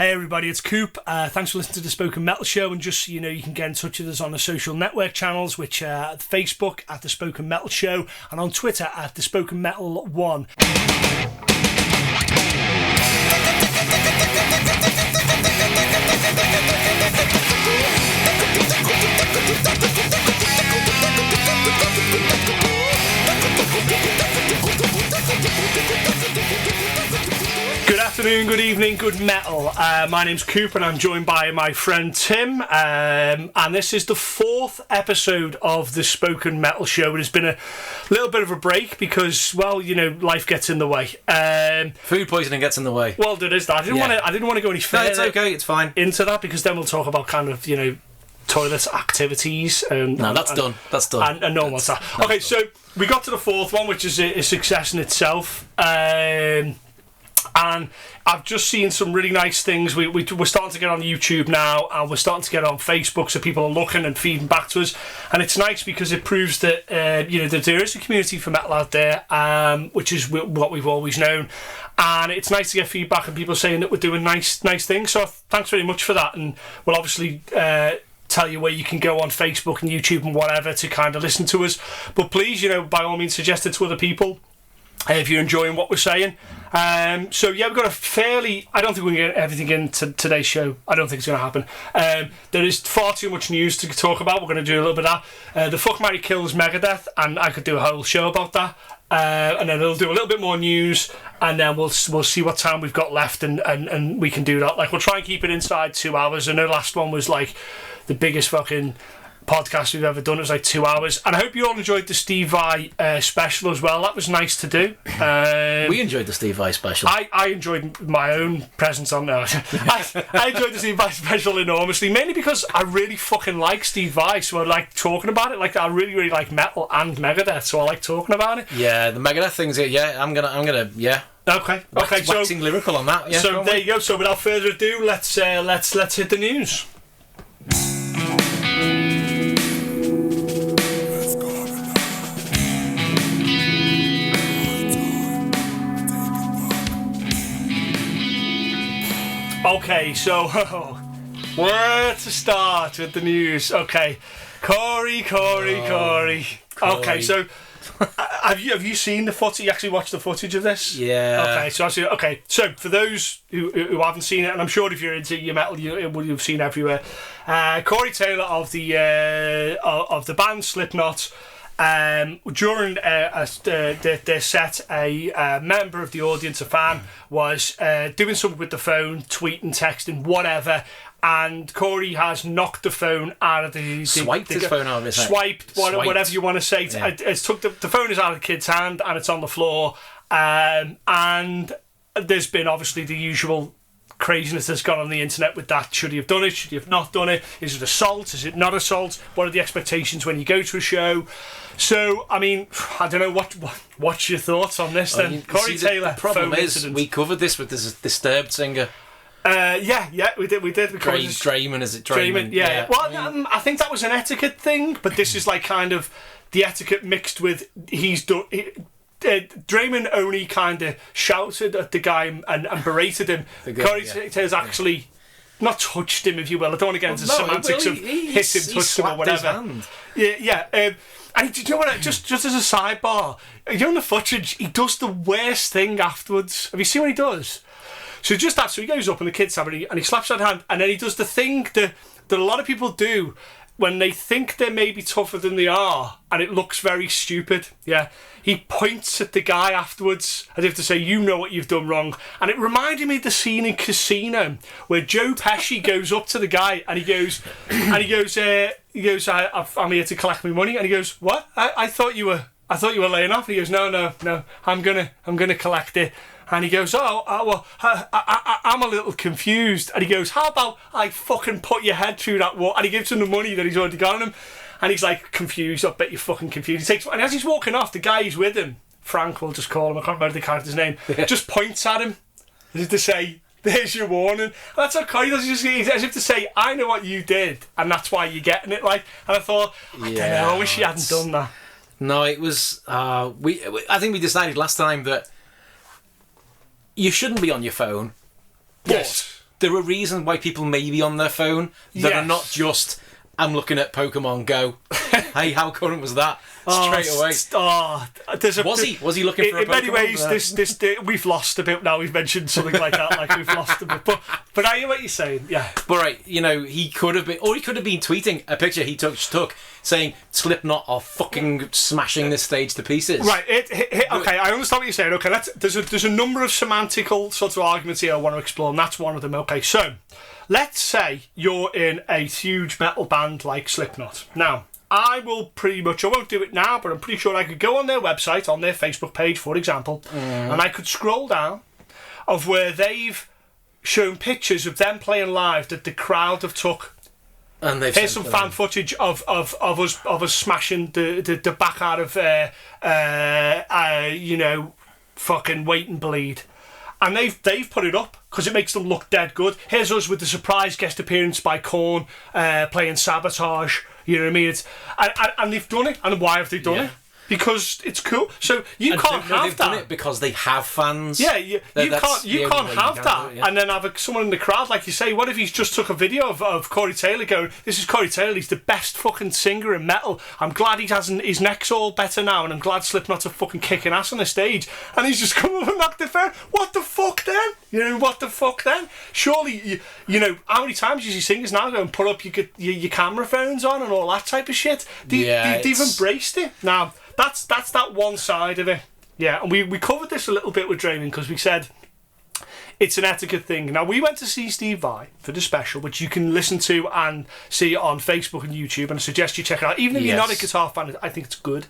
Hey everybody, it's Coop. Thanks for listening to the Spoken Metal Show, and just so you know, you can get in touch with us on the social network channels, which are Facebook at the Spoken Metal Show and on Twitter at the Spoken Metal 1. Good afternoon, good evening, good metal. My name's Coop and I'm joined by my friend Tim, and this is the 4th episode of the Spoken Metal Show. It has been a little bit of a break because, well, you know, life gets in the way. Food poisoning gets in the way. Well, there is that. I didn't want to go any further. No, it's okay, it's fine. Into that, because then we'll talk about kind of, you know, toilet activities. That's done. That's done. And no one wants that. Okay, so we got to the 4th one, which is a success in itself. And I've just seen some really nice things. We're starting to get on YouTube now, and we're starting to get on Facebook, so people are looking and feeding back to us. And it's nice because it proves that that there is a community for metal out there, which is what we've always known. And it's nice to get feedback and people saying that we're doing nice things. So thanks very much for that. And we'll obviously tell you where you can go on Facebook and YouTube and whatever to kind of listen to us. But please, by all means, suggest it to other people if you're enjoying what we're saying. So yeah, we've got a fairly... I don't think we can get everything into today's show. I don't think it's going to happen. There is far too much news to talk about. We're going to do a little bit of that. The Fuck, Marry, Kills Megadeth, and I could do a whole show about that. And then we'll do a little bit more news, and then we'll see what time we've got left, and we can do that. Like, we'll try and keep it inside 2 hours. I know the last one was like the biggest fucking podcast we've ever done. It was like 2 hours, and I hope you all enjoyed the Steve Vai special as well. That was nice to do. We enjoyed the Steve Vai special. I enjoyed my own presence on there. I enjoyed the Steve Vai special enormously, mainly because I really fucking like Steve Vai, so I like talking about it. Like, I really like metal and Megadeth, so I like talking about it. Yeah, the Megadeth things. Yeah, I'm gonna. Yeah. Okay. Waxing lyrical on that. Yeah. So there you go. So without further ado, let's hit the news. Okay, so where to start with the news? Okay, Corey. Okay, so have you seen the footage? You actually watched the footage of this? Yeah. Okay, so for those who haven't seen it, and I'm sure if you're into your metal, you've seen everywhere. Corey Taylor of the band Slipknot. During their set, a member of the audience, a fan, was doing something with the phone, tweeting, texting, whatever, and Corey has knocked the phone out of swiped his phone out of his hand. Swiped, whatever you want to say. Yeah. It's took the phone is out of the kid's hand and it's on the floor, and there's been obviously the usual craziness that's gone on the internet with that. Should he have done it? Should he have not done it? Is it assault? Is it not assault? What are the expectations when you go to a show? So, I mean, I don't know, what's your thoughts on this then? Corey Taylor. The problem is, incident. We covered this with this Disturbed singer. Yeah, we did. Draiman, is it Draiman? Yeah. Well, I think that was an etiquette thing, but this is like kind of the etiquette mixed with he's done... Draiman only kind of shouted at the guy and berated him. Corey Taylor's actually not touched him, if you will. I don't want to get into semantics of hit him, touch him, or whatever. Yeah. And do you know what? Just as a sidebar, in the footage, he does the worst thing afterwards. Have you seen what he does? So just that. So he goes up in the kids' tab and he slaps that hand, and then he does the thing that a lot of people do when they think they're maybe tougher than they are, and it looks very stupid. Yeah. He points at the guy afterwards as if to say, you know what you've done wrong. And it reminded me of the scene in Casino where Joe Pesci goes up to the guy and he goes, I'm here to collect my money. And he goes, what? I thought you were laying off. And he goes, no, I'm gonna collect it. And he goes, well, I'm a little confused. And he goes, how about I fucking put your head through that wall? And he gives him the money that he's already got on him. And he's like, confused. I bet you're fucking confused. And as he's walking off, the guy who's with him, Frank, we'll just call him, I can't remember the character's name, just points at him as if to say, there's your warning. And that's what Corey does. He's as if to say, I know what you did, and that's why you're getting it. Like, and I thought, I don't know, I wish he hadn't done that. No, it was. I think we decided last time that you shouldn't be on your phone. Yes. there are reasons why people may be on their phone that are not just, I'm looking at Pokemon Go. Hey, how current was that? Straight away. Was he looking for a Pokemon? In many ways, this we've lost a bit now. We've mentioned something like that, like we've lost a bit. But I hear what you're saying. Yeah. But right, he could have been tweeting a picture he took saying Slipknot are fucking smashing this stage to pieces. Right. Okay, I understand what you're saying. Okay, there's a number of semantical sort of arguments here I want to explore, and that's one of them. Okay, so let's say you're in a huge metal band like Slipknot. Now, I won't do it now, but I'm pretty sure I could go on their website, on their Facebook page, for example, and I could scroll down of where they've shown pictures of them playing live that the crowd have took. And here's some fan footage of us smashing the back out of fucking Wait and Bleed. And they've put it up because it makes them look dead good. Here's us with the surprise guest appearance by Korn playing Sabotage. You know what I mean? And they've done it. And why have they done it? Because it's cool. So you can't have they've that. Done it because they have fans. Yeah, you can't have that and then have someone in the crowd, like you say. What if he's just took a video of Corey Taylor going, "This is Corey Taylor. He's the best fucking singer in metal. I'm glad his neck's all better now, and I'm glad Slipknot's are fucking kicking ass on the stage." And he's just come up and knocked the phone. What the fuck then? What the fuck then? Surely, how many times do you see singers now go and put up your camera phones on and all that type of shit? They've embraced it now. That's that one side of it. Yeah, and we covered this a little bit with Draymond because we said it's an etiquette thing. Now, we went to see Steve Vai for the special, which you can listen to and see on Facebook and YouTube, and I suggest you check it out. Even if you're not a guitar fan, I think it's good.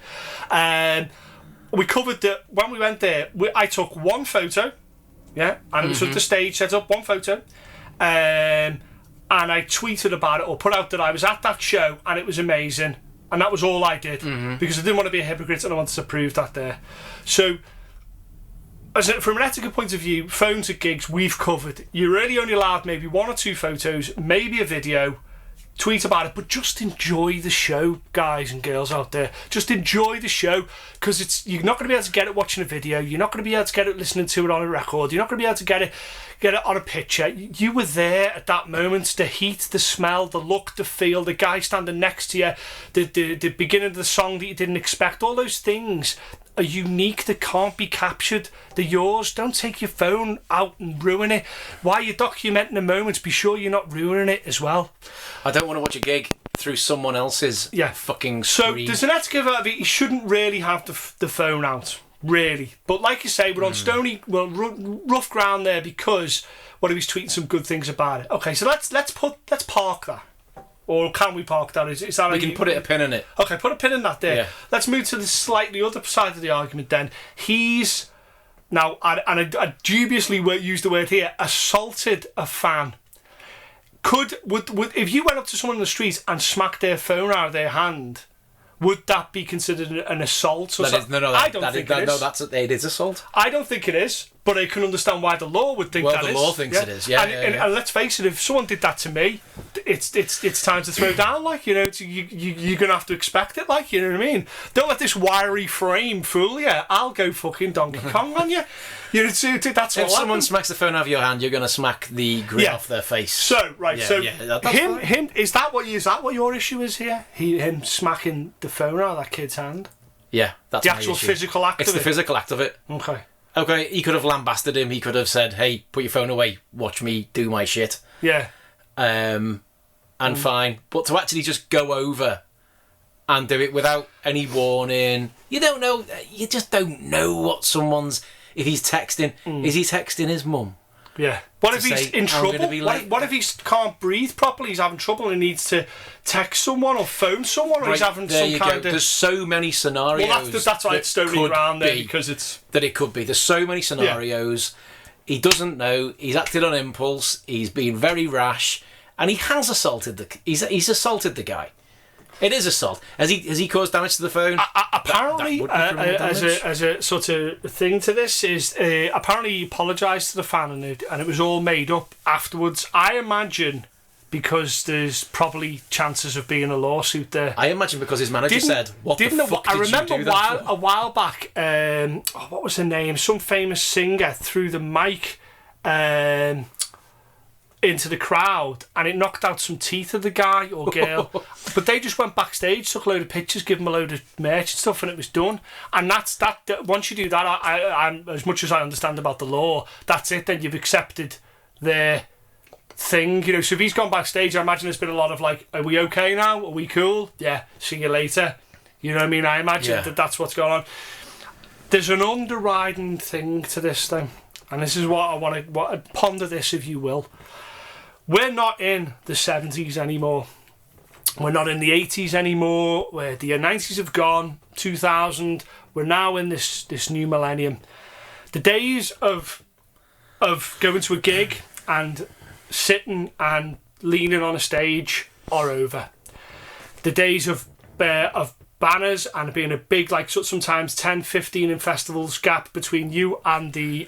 We covered that when we went there, I took one photo, and it was with the stage set up, one photo, and I tweeted about it or put out that I was at that show and it was amazing. And that was all I did because I didn't want to be a hypocrite and I wanted to prove that there. So, from an etiquette point of view, phones at gigs, we've covered. You're really only allowed maybe one or two photos, maybe a video, tweet about it, but just enjoy the show, guys and girls out there. Just enjoy the show because you're not going to be able to get it watching a video. You're not going to be able to get it listening to it on a record. You're not going to be able to get it on a picture. You were there at that moment. The heat, the smell, the look, the feel, the guy standing next to you, the beginning of the song that you didn't expect. All those things are unique. That can't be captured. They're yours. Don't take your phone out and ruin it. While you're documenting the moments, be sure you're not ruining it as well. I don't want to watch a gig through someone else's fucking So screen. there's an etiquette of it. You shouldn't really have the phone out. Really. But like you say, we're on rough ground there because he was tweeting some good things about it. Okay, so let's park that. Or can we park that? Is that we can put a pin in it. Okay, put a pin in that there. Yeah. Let's move to the slightly other side of the argument then. He's now, and I dubiously use the word here, assaulted a fan. Would if you went up to someone in the street and smacked their phone out of their hand, would that be considered an assault? I don't think it is. It is assault. I don't think it is, but I can understand why the law would think that is. Well, the law thinks it is, And let's face it, if someone did that to me, it's time to throw down, you're going to have to expect it, you know what I mean? Don't let this wiry frame fool you. I'll go fucking Donkey Kong on you. That's if someone smacks the phone out of your hand, you're going to smack the grin off their face. So, him, is that what your issue is here? Him smacking the phone out of that kid's hand? Yeah, that's the actual physical act of it. It's the physical act of it. Okay, he could have lambasted him. He could have said, "Hey, put your phone away. Watch me do my shit." Yeah. And fine. But to actually just go over and do it without any warning, you don't know. You just don't know what someone's. If he's texting, is he texting his mum? Yeah. What if he's in trouble? What if he can't breathe properly? He's having trouble and he needs to text someone or phone someone, or he's having some kind of. There's so many scenarios. Well, that's why it's stony ground there because it's that it could be. There's so many scenarios. He doesn't know. He's acted on impulse. He's been very rash, and he has assaulted he's assaulted the guy. It is assault. Has he caused damage to the phone? Apparently, as a sort of thing to this is apparently he apologised to the fan and it was all made up afterwards. I imagine because there's probably chances of being a lawsuit there. I imagine because his manager said, "What the fuck did you do that for?" I remember a while back. What was her name? Some famous singer threw the mic. into the crowd, and it knocked out some teeth of the guy or girl. But they just went backstage, took a load of pictures, give them a load of merch and stuff, and it was done. And that's that. Once you do that, I'm as much as I understand about the law, that's it. Then you've accepted their thing, you know. So if he's gone backstage, I imagine there's been a lot of like, are we okay now? Are we cool? Yeah, see you later. You know what I mean? I imagine that's what's going on. There's an underriding thing to this thing, and this is what I want to ponder this, if you will. We're not in the 70s anymore. We're not in the 80s anymore. Where the 90s have gone, 2000. We're now in this new millennium. The days of going to a gig and sitting and leaning on a stage are over. The days of banners and being a big, like, sometimes 10, 15 in festivals gap between you and the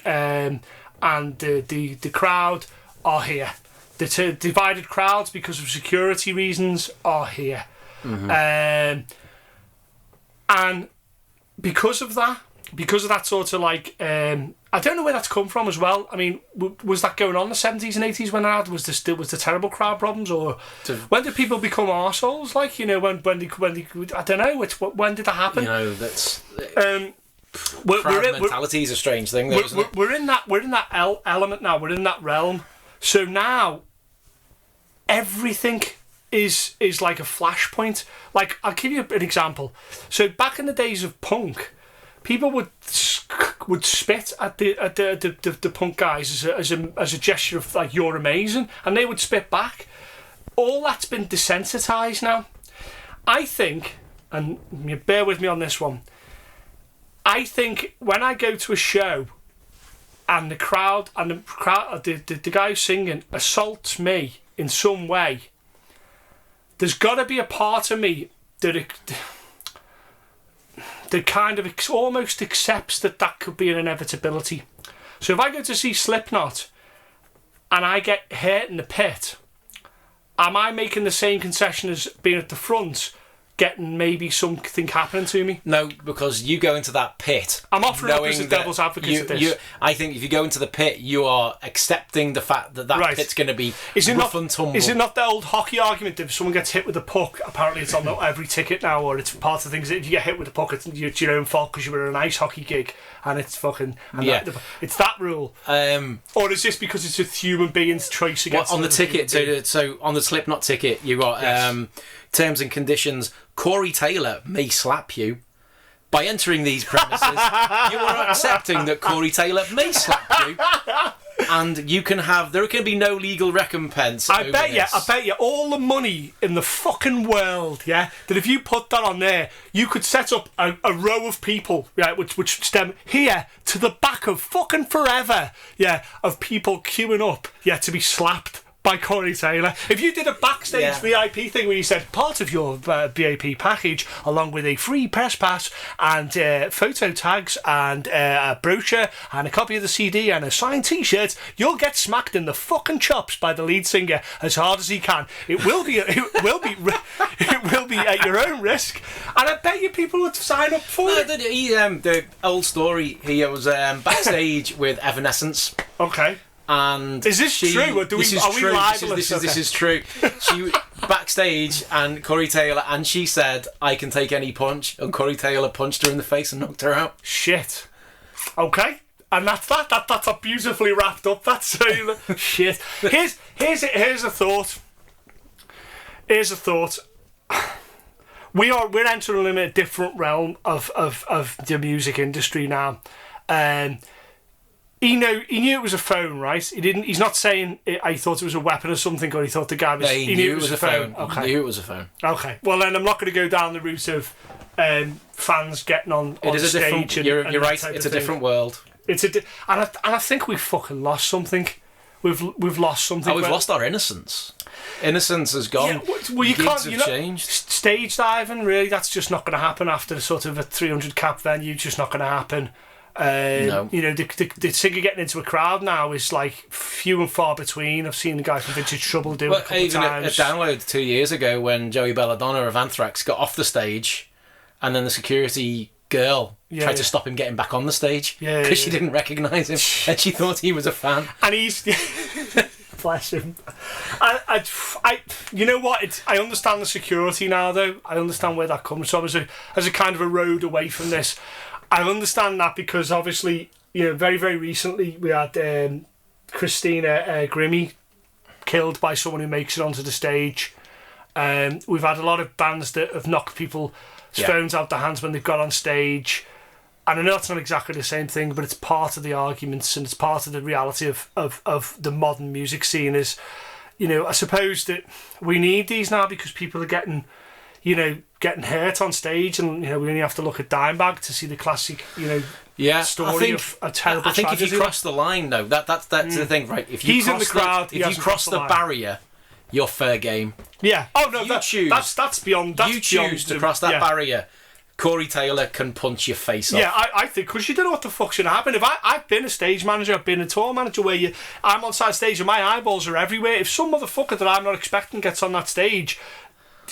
crowd are here. The divided crowds because of security reasons are here. And because of that sort of like, I don't know where that's come from as well. I mean, was that going on in the 70s and 80s when was the terrible crowd problems, or when did people become arseholes? Like, you know, when they I don't know. When did that happen? You know, that's crowd mentality is a strange thing, though, isn't it? We're in that element now. We're in that realm. So now everything is like a flashpoint. Like, I'll give you an example. So back in the days of punk, people would spit at the punk guys as a gesture of like, you're amazing, and they would spit back. All that's been desensitized now. I think, and you bear with me on this one, I think when I go to a show and the guy who's singing assaults me in some way, there's got to be a part of me that kind of almost accepts that could be an inevitability. So if I go to see Slipknot and I get hurt in the pit, am I making the same concession as being at the front, getting maybe something happening to me? No, because you go into that pit. I'm offering up as a devil's advocate of this. I think if you go into the pit, you are accepting the fact that right. Pit's going to be rough and tumble. Is it not the old hockey argument that if someone gets hit with a puck, apparently it's on every ticket now, or it's part of the things that if you get hit with a puck, it's your own fault because you were at an ice hockey gig, and it's fucking... it's that rule. Or is this because it's a human being's choice against... On the ticket, so on the Slipknot ticket, you got... Yes. Terms and conditions. Corey Taylor may slap you. By entering these premises, you are accepting that Corey Taylor may slap you, and there can be no legal recompense. I bet you all the money in the fucking world, that if you put that on there, you could set up a row of people, which stem here to the back of fucking forever, of people queuing up, to be slapped by Corey Taylor. If you did a backstage VIP thing where you said part of your VIP package, along with a free press pass and photo tags and a brochure and a copy of the CD and a signed T-shirt, you'll get smacked in the fucking chops by the lead singer as hard as he can. It will be at your own risk, and I bet you people would sign up for it. The old story. He was backstage with Evanescence. Okay. And is this true? Or we libelous? This is true. She backstage and Corey Taylor, and she said, "I can take any punch," and Corey Taylor punched her in the face and knocked her out. Shit. Okay, and that's that. That's a beautifully wrapped up. That's shit. Here's a thought. Here's a thought. We're entering a different realm of the music industry now. He knew it was a phone, right? He's not saying I thought it was a weapon or something, or he thought the guy was... He knew it was a phone. Okay. He knew it was a phone. Okay. Well, then I'm not going to go down the route of fans getting on stage. You're right. It's a different world. And I think we've fucking lost something. We've lost something. We've lost our innocence. Innocence has gone. Well, you can't. Changed. Stage diving, really, that's just not going to happen after sort of a 300 cap venue. Just not going to happen. No. You know, the singer getting into a crowd now is like few and far between. I've seen the guy from Vintage Trouble do it a couple of times. A download 2 years ago when Joey Belladonna of Anthrax got off the stage, and then the security girl tried to stop him getting back on the stage because she didn't recognise him and she thought he was a fan. And he's Bless him. You know what? I understand the security now, though. I understand where that comes from as a kind of a road away from this. I understand that because obviously, very, very recently we had Christina Grimmie killed by someone who makes it onto the stage. We've had a lot of bands that have knocked people's phones out their hands when they've got on stage. And I know it's not exactly the same thing, but it's part of the arguments and it's part of the reality of the modern music scene is, I suppose that we need these now because people are getting hurt on stage and, we only have to look at Dimebag to see the classic, story of a terrible tragedy. I think if you cross the line, though, that's the thing, right? If you He's in the crowd, if you cross the barrier, you're fair game. Yeah. Oh, no, that's beyond... That's you choose to cross that barrier... Corey Taylor can punch your face off. Yeah, I think, because you don't know what the fuck's going to happen. If I've been a stage manager, I've been a tour manager where I'm on side stage and my eyeballs are everywhere. If some motherfucker that I'm not expecting gets on that stage,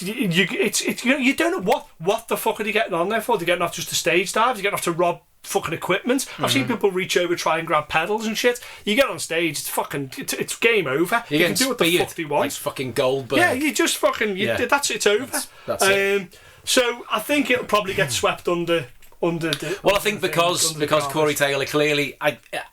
you don't know what the fuck are they getting on there for? They're getting off just a stage dive? They're getting off to rob fucking equipment? I've seen people reach over, try and grab pedals and shit. You get on stage, it's game over. You can do what the fuck they want. Like fucking Goldberg. Yeah, you just fucking... it's over. That's it. So I think it'll probably get swept under the... Well, I think because Corey Taylor clearly...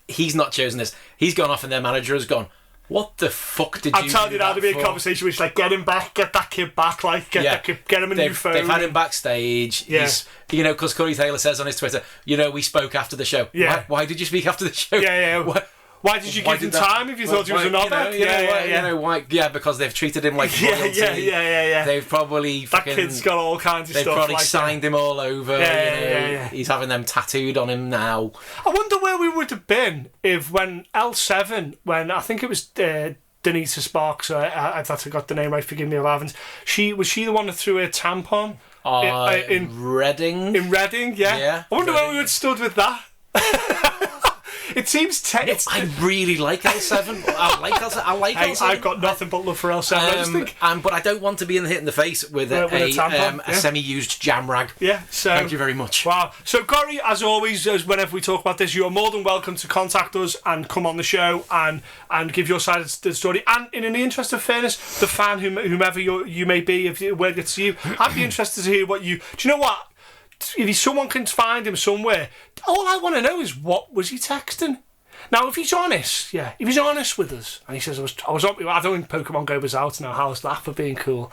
he's not chosen this. He's gone off and their manager has gone, what the fuck did you do? I'm telling you now, there'll be a conversation which like, get him back, get that kid back, like, get him a new phone. They've had him backstage. Yeah. Because Corey Taylor says on his Twitter, we spoke after the show. Yeah. Why did you speak after the show? Yeah. Why did you give him time if you thought he was another? Why? Yeah, because they've treated him like royalty. Yeah. They've probably that kid's got all kinds of they've stuff. They've probably like signed him all over. He's having them tattooed on him now. I wonder where we would have been if when L7, when I think it was Denita Sparks, I thought I got the name right. Forgive me, Lavins. Was she the one that threw a tampon in Reading? In Reading, yeah. I wonder where we would have stood with that. It seems I really like L7. I like L7. I've got nothing but love for L7. I just think, but I don't want to be hit in the face with a semi-used jam rag. Yeah. So thank you very much. Wow. So Corey, as always, whenever we talk about this, you are more than welcome to contact us and come on the show and give your side of the story. And in the interest of fairness, the fan, whomever you may be, if where it gets to you, I'd be interested to hear what you. Do you know what? If someone can find him somewhere, all I want to know is what was he texting. Now, if he's honest with us, and he says I was on, I don't think Pokemon Go was out now. How's that for being cool?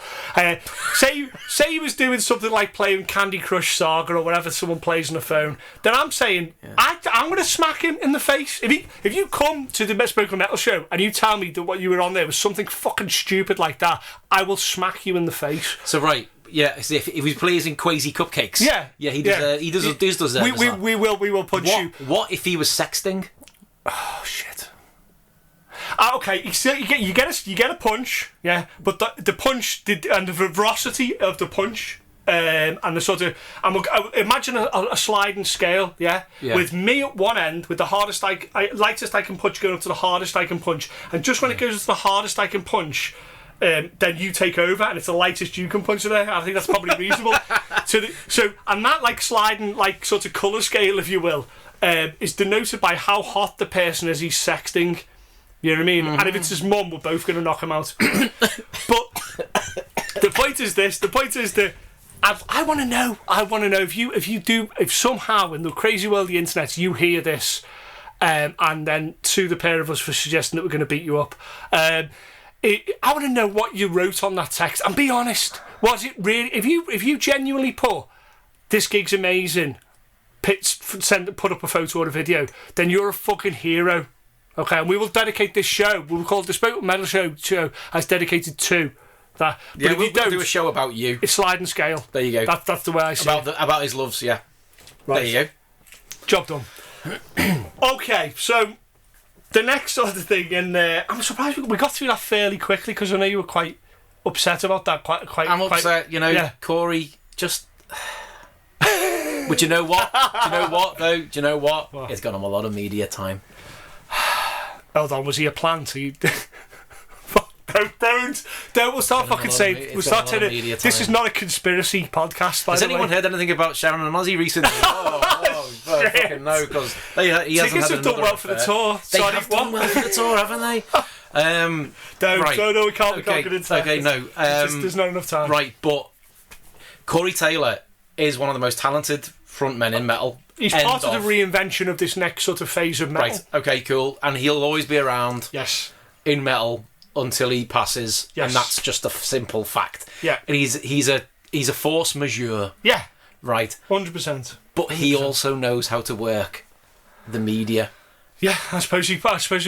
Say he was doing something like playing Candy Crush Saga or whatever someone plays on the phone. Then I'm saying I'm going to smack him in the face. If you come to the Spoken Metal show and you tell me that what you were on there was something fucking stupid like that, I will smack you in the face. So right. Yeah, if he plays in Quasi Cupcakes. He does that. We will punch you. What if he was sexting? Oh shit. Okay, you get a punch, but the punch and the velocity of the punch, and the sort of imagine a sliding scale, with me at one end with the lightest I can punch going up to the hardest I can punch, and just when it goes to the hardest I can punch. Then you take over and it's the lightest you can punch there. I think that's probably reasonable. And that like sliding like sort of colour scale, if you will, is denoted by how hot the person is he's sexting. You know what I mean? Mm-hmm. And if it's his mum, we're both going to knock him out. But the point is that I want to know if somehow in the crazy world of the internet you hear this, and then sue the pair of us for suggesting that we're going to beat you up. I want to know what you wrote on that text and be honest. Was it really? If you genuinely put this gig's amazing, put up a photo or a video, then you're a fucking hero. Okay, and we will dedicate this show. We'll call it the Spoken Metal show as dedicated to that. But if we'll do a show about you. It's sliding scale. There you go. That's the way I see it. About his loves. Yeah. Right. There you go. Job done. Okay, so. The next sort of thing, and I'm surprised we got through that fairly quickly because I know you were quite upset about that. I'm upset, Corey, just... But you know what? Do you know what? It's got him a lot of media time. Hold on, was he a plant? Don't. We'll start fucking saying. We'll start telling. This is not a conspiracy podcast. By Has the way. anyone heard anything about Sharon and Ozzy recently? don't fucking know because he hasn't Tickets had have done well for the tour. They Sorry, have done well for the tour, haven't they? No, we can't get into that. Okay, no. There's not enough time. Right, but Corey Taylor is one of the most talented frontmen in metal. He's part of the reinvention of this next sort of phase of metal. Right, okay, cool. And he'll always be around in metal until he passes, and that's just a simple fact. Yeah. And he's a force majeure. Yeah. Right. 100%. But he also knows how to work the media. Yeah, I suppose he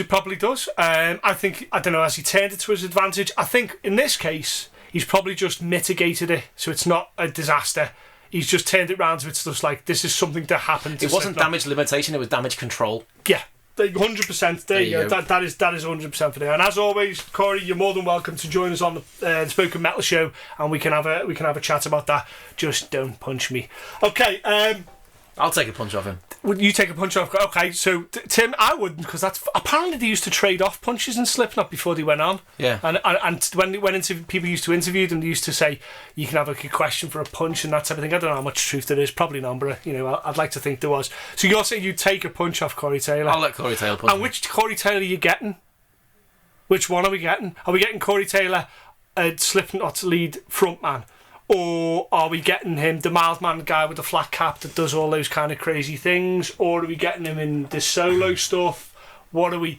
probably does. I don't know, has he turned it to his advantage? I think in this case, he's probably just mitigated it, so it's not a disaster. He's just turned it round to it's just like, this is something that happened. It wasn't damage limitation, it was damage control. Yeah, 100%. There you go. That is 100% for now. And as always, Corey, you're more than welcome to join us on the Spoken Metal Show, and we can have a chat about that. Just don't punch me. Okay. I'll take a punch off him. Would you take a punch off? Okay, so Tim, I wouldn't, because that's apparently they used to trade off punches in Slipknot before they went on. Yeah. And when they went into, people used to interview them, they used to say you can have a question for a punch and that type of thing. I don't know how much truth there is. Probably none, but I'd like to think there was. So you're saying you'd take a punch off Corey Taylor? I'll let Corey Taylor punch. And which Corey Taylor are you getting? Which one are we getting? Are we getting Corey Taylor, Slipknot's lead frontman? Or are we getting him, the mild man guy with the flat cap that does all those kind of crazy things? Or are we getting him in the solo stuff? You're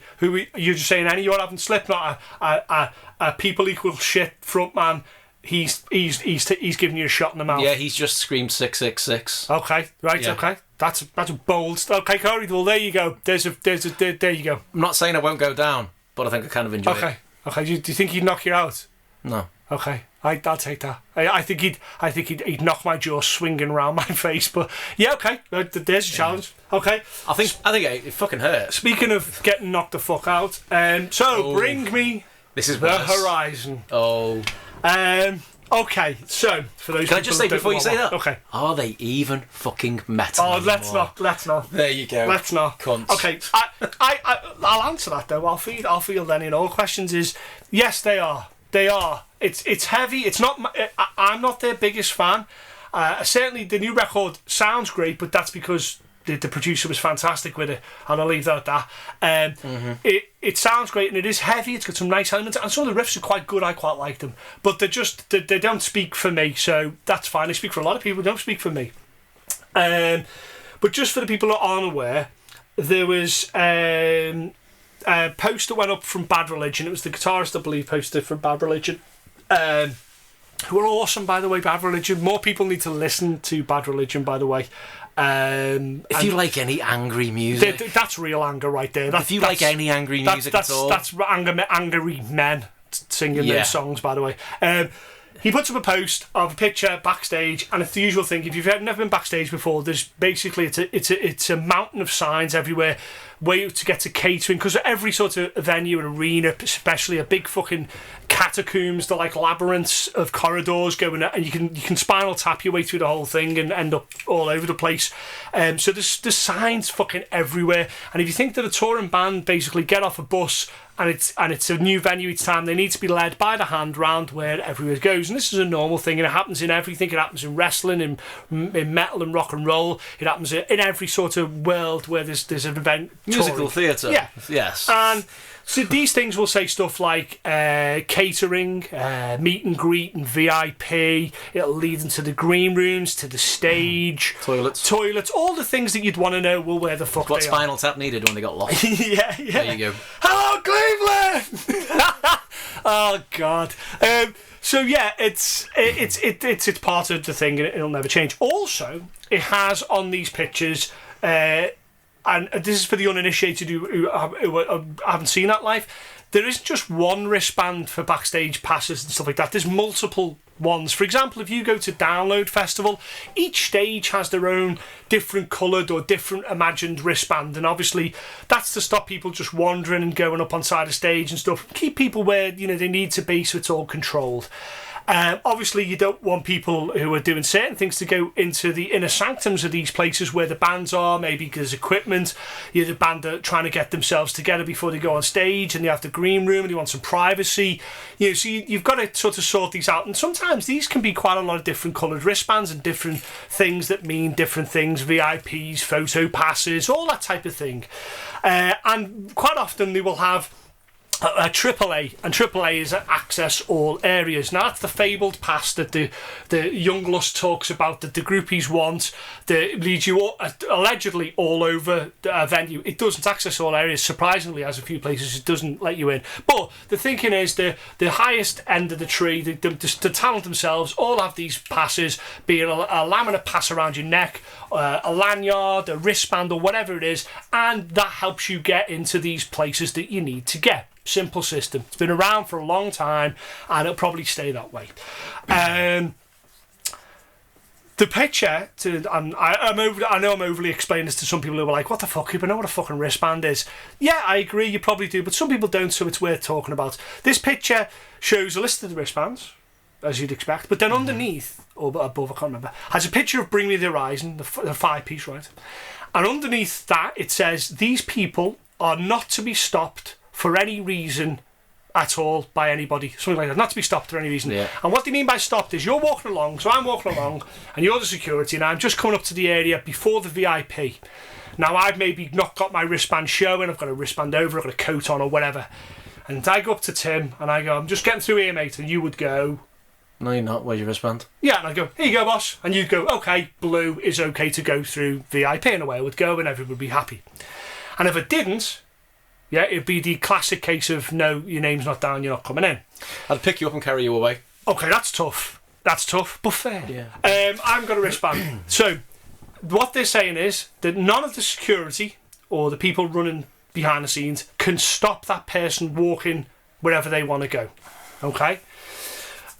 just saying you're having Slipknot, a people equal shit frontman. He's giving you a shot in the mouth. Yeah, he's just screamed 666. Okay, right, yeah. Okay. That's a bold. Okay, Corey. Well, there you go. There you go. I'm not saying I won't go down, but I think I kind of enjoy it. Okay. Do you think he'd knock you out? No. Okay, I'll take that. I think he'd knock my jaw swinging around my face. But yeah, okay. There's a challenge. Okay. I think it fucking hurts. Speaking of getting knocked the fuck out, bring me this is the worse. horizon. Oh. Okay. So for those. Can I just say before you say that? Okay. Are they even fucking metal? Oh, anymore? let's not. There you go. Let's not. Cunts. Okay. I'll answer that though. I'll feel then in all questions is yes, they are. They are. It's heavy. It's not. I'm not their biggest fan. Certainly, the new record sounds great, but that's because the producer was fantastic with it, and I'll leave that at that. It sounds great, and it is heavy. It's got some nice elements, and some of the riffs are quite good. I quite like them, but they don't speak for me, so that's fine. They speak for a lot of people. They don't speak for me. But just for the people that aren't aware, there was. A post that went up from Bad Religion. It was the guitarist, I believe, posted from Bad Religion. Who are awesome, by the way, Bad Religion. More people need to listen to Bad Religion, by the way. If you like any angry music... That's real anger right there. If you like any angry music at all... That's angry men singing those songs, by the way. He puts up a post of a picture backstage, and it's the usual thing. If you've never been backstage before, there's basically it's a mountain of signs everywhere, way to get to catering, because every sort of venue and arena, especially a big fucking catacombs, they're like labyrinths of corridors going, and you can Spinal Tap your way through the whole thing and end up all over the place. So there's signs fucking everywhere, and if you think that a touring band basically get off a bus and it's a new venue each time, they need to be led by the hand round where everywhere goes. And this is a normal thing, and it happens in everything. It happens in wrestling, in metal and rock and roll. It happens in every sort of world where there's an event. Musical theatre. Yeah. Yes. And so these things will say stuff like catering, meet and greet and VIP. It'll lead into the green rooms, to the stage. Toilets, all the things that you'd want to know, well, where the fuck what they Spinal Tap needed when they got lost. yeah. There you go. Hello, Cleveland! Oh, God. So yeah, it's part of the thing, and it'll never change. Also, it has on these pictures, and this is for the uninitiated who haven't seen that live, there isn't just one wristband for backstage passes and stuff like that. There's multiple ones. For example, if you go to Download Festival, each stage has their own different coloured or different imagined wristband, and obviously that's to stop people just wandering and going up on side of stage and stuff. Keep people where they need to be, so it's all controlled. Obviously, you don't want people who are doing certain things to go into the inner sanctums of these places where the bands are. Maybe there's equipment. The band are trying to get themselves together before they go on stage, and they have the green room, and they want some privacy. So you've got to sort of sort these out. And sometimes these can be quite a lot of different coloured wristbands and different things that mean different things. VIPs, photo passes, all that type of thing. And quite often they will have a AAA, and AAA is access all areas. Now that's the fabled pass that the Young Lust talks about, that the groupies want, that leads you allegedly all over a venue. It doesn't access all areas. Surprisingly, as a few places it doesn't let you in. But the thinking is the highest end of the tree, the talent themselves, all have these passes, be it a laminate pass around your neck, a lanyard, a wristband, or whatever it is, and that helps you get into these places that you need to get. Simple system. It's been around for a long time, and it'll probably stay that way. The picture, I know I'm overly explaining this to some people who are like, what the fuck, you know what a fucking wristband is? Yeah, I agree, you probably do, but some people don't, so it's worth talking about. This picture shows a list of the wristbands, as you'd expect, but then underneath, or above, I can't remember, has a picture of Bring Me the Horizon, the 5-piece, right? And underneath that, it says, these people are not to be stopped for any reason at all by anybody. Something like that. Not to be stopped for any reason. Yeah. And what they mean by stopped is you're walking along, so I'm walking along, and you're the security, and I'm just coming up to the area before the VIP. Now, I've maybe not got my wristband showing, I've got a wristband over, I've got a coat on or whatever. And I go up to Tim, and I go, I'm just getting through here, mate, and you would go... No, you're not. Where's your wristband? Yeah, and I go, here you go, boss. And you'd go, okay, blue is okay to go through VIP, and away I would go, and everyone would be happy. And if I didn't... Yeah, it'd be the classic case of, no, your name's not down, you're not coming in. I'd pick you up and carry you away. Okay, that's tough. That's tough, but fair. Yeah. I've got a wristband. So, what they're saying is that none of the security or the people running behind the scenes can stop that person walking wherever they want to go. Okay?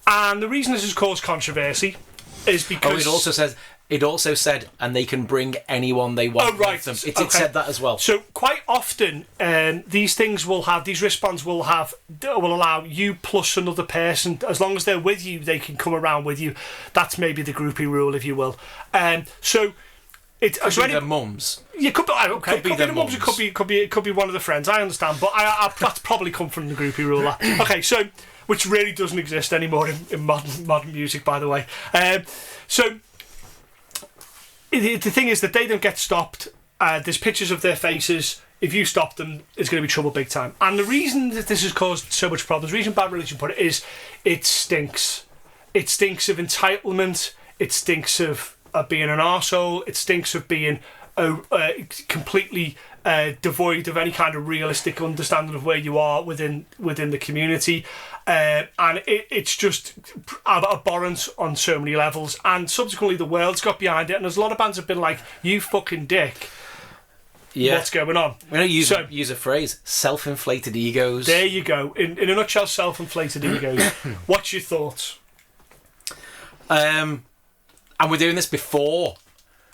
And the reason this has caused controversy is because... It also said, and they can bring anyone they want with them. It said that as well. So quite often, these wristbands will allow you plus another person, as long as they're with you, they can come around with you. That's maybe the groupie rule, if you will. So it could be their mums. Yeah, could be the mums. It Could be one of the friends. I understand, but that's probably come from the groupie rule. Okay, so which really doesn't exist anymore in modern music, by the way. So. The thing is that they don't get stopped. There's pictures of their faces. If you stop them, it's going to be trouble big time. And the reason that this has caused so much problems, the reason Bad Religion put it is, it stinks. It stinks of entitlement. It stinks of being an arsehole. It stinks of being completely devoid of any kind of realistic understanding of where you are within the community. And it's just abhorrent on so many levels. And subsequently, the world's got behind it, and there's a lot of bands have been like, "You fucking dick." Yeah. What's going on? I'm going to use a phrase: self-inflated egos. There you go. In a nutshell, self-inflated egos. What's your thoughts? And we're doing this before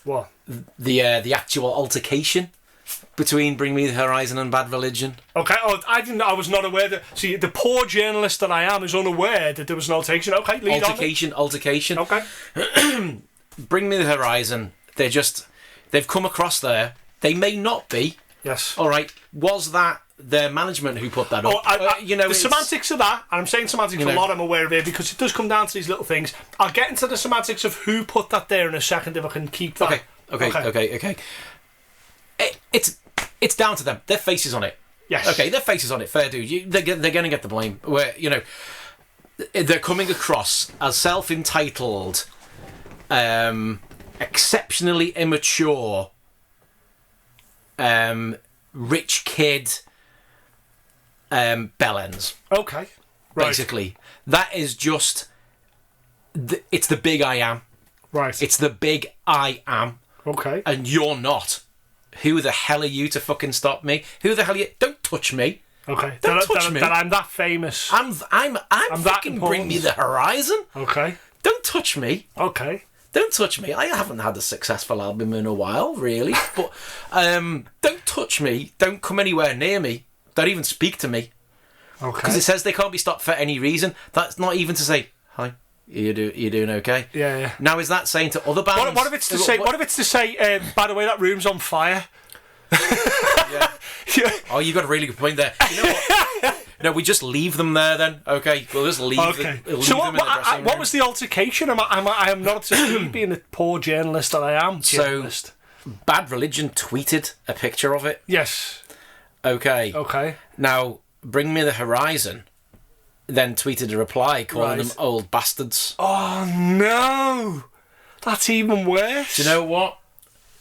what the actual altercation between Bring Me the Horizon and Bad Religion. Okay, I was not aware that. See, the poor journalist that I am is unaware that there was an altercation. Okay, altercation. Okay. Bring Me the Horizon. They've come across there. They may not be. Yes. All right. Was that their management who put that up? The semantics of that, and I'm saying semantics a lot, I'm aware of it, because it does come down to these little things. I'll get into the semantics of who put that there in a second if I can keep that. Okay. It's down to them. Their faces on it. Yes. Okay, their faces on it. Fair dude. They're going to get the blame. Where they're coming across as self-entitled, exceptionally immature, rich kid, bellends. Okay. Right. Basically, that is just. It's the big I am. Right. It's the big I am. Okay. And you're not. Who the hell are you to fucking stop me? Who the hell are you? Don't touch me. Okay. Don't touch me. That I'm that famous. I'm fucking Bring Me the Horizon. Okay. Don't touch me. Okay. Don't touch me. I haven't had a successful album in a while, really. But don't touch me. Don't come anywhere near me. Don't even speak to me. Okay. Because it says they can't be stopped for any reason. That's not even to say hi. You're doing okay. Yeah. Now, is that saying to other bands? What if it's to say? What if it's to say? By the way, that room's on fire. Yeah. Oh, you got a really good point there. You know what? No, we just leave them there then. Okay, we'll just leave them. So them in the dressing room. what was the altercation? I am not being a poor journalist that I am. Journalist. So, Bad Religion tweeted a picture of it. Yes. Okay. Now, Bring Me the Horizon then tweeted a reply calling them old bastards. Oh no, that's even worse. Do you know what?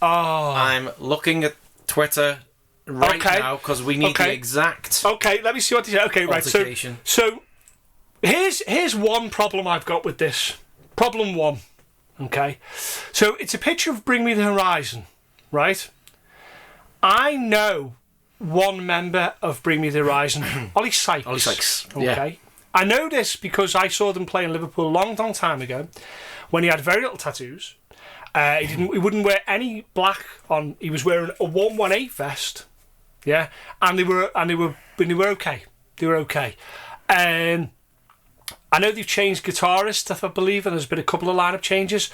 Oh, I'm looking at Twitter right now because we need the exact. Okay, let me see what they say. Okay, right. So here's one problem I've got with this. Problem one. Okay, so it's a picture of Bring Me the Horizon, right? I know one member of Bring Me the Horizon, Ollie Sykes. Okay. Yeah. I know this because I saw them play in Liverpool a long time ago when he had very little tattoos. He wouldn't wear any black on. He was wearing a 118 vest. Yeah, and they were okay. They were okay. I know they've changed guitarists, I believe, and there's been a couple of lineup changes.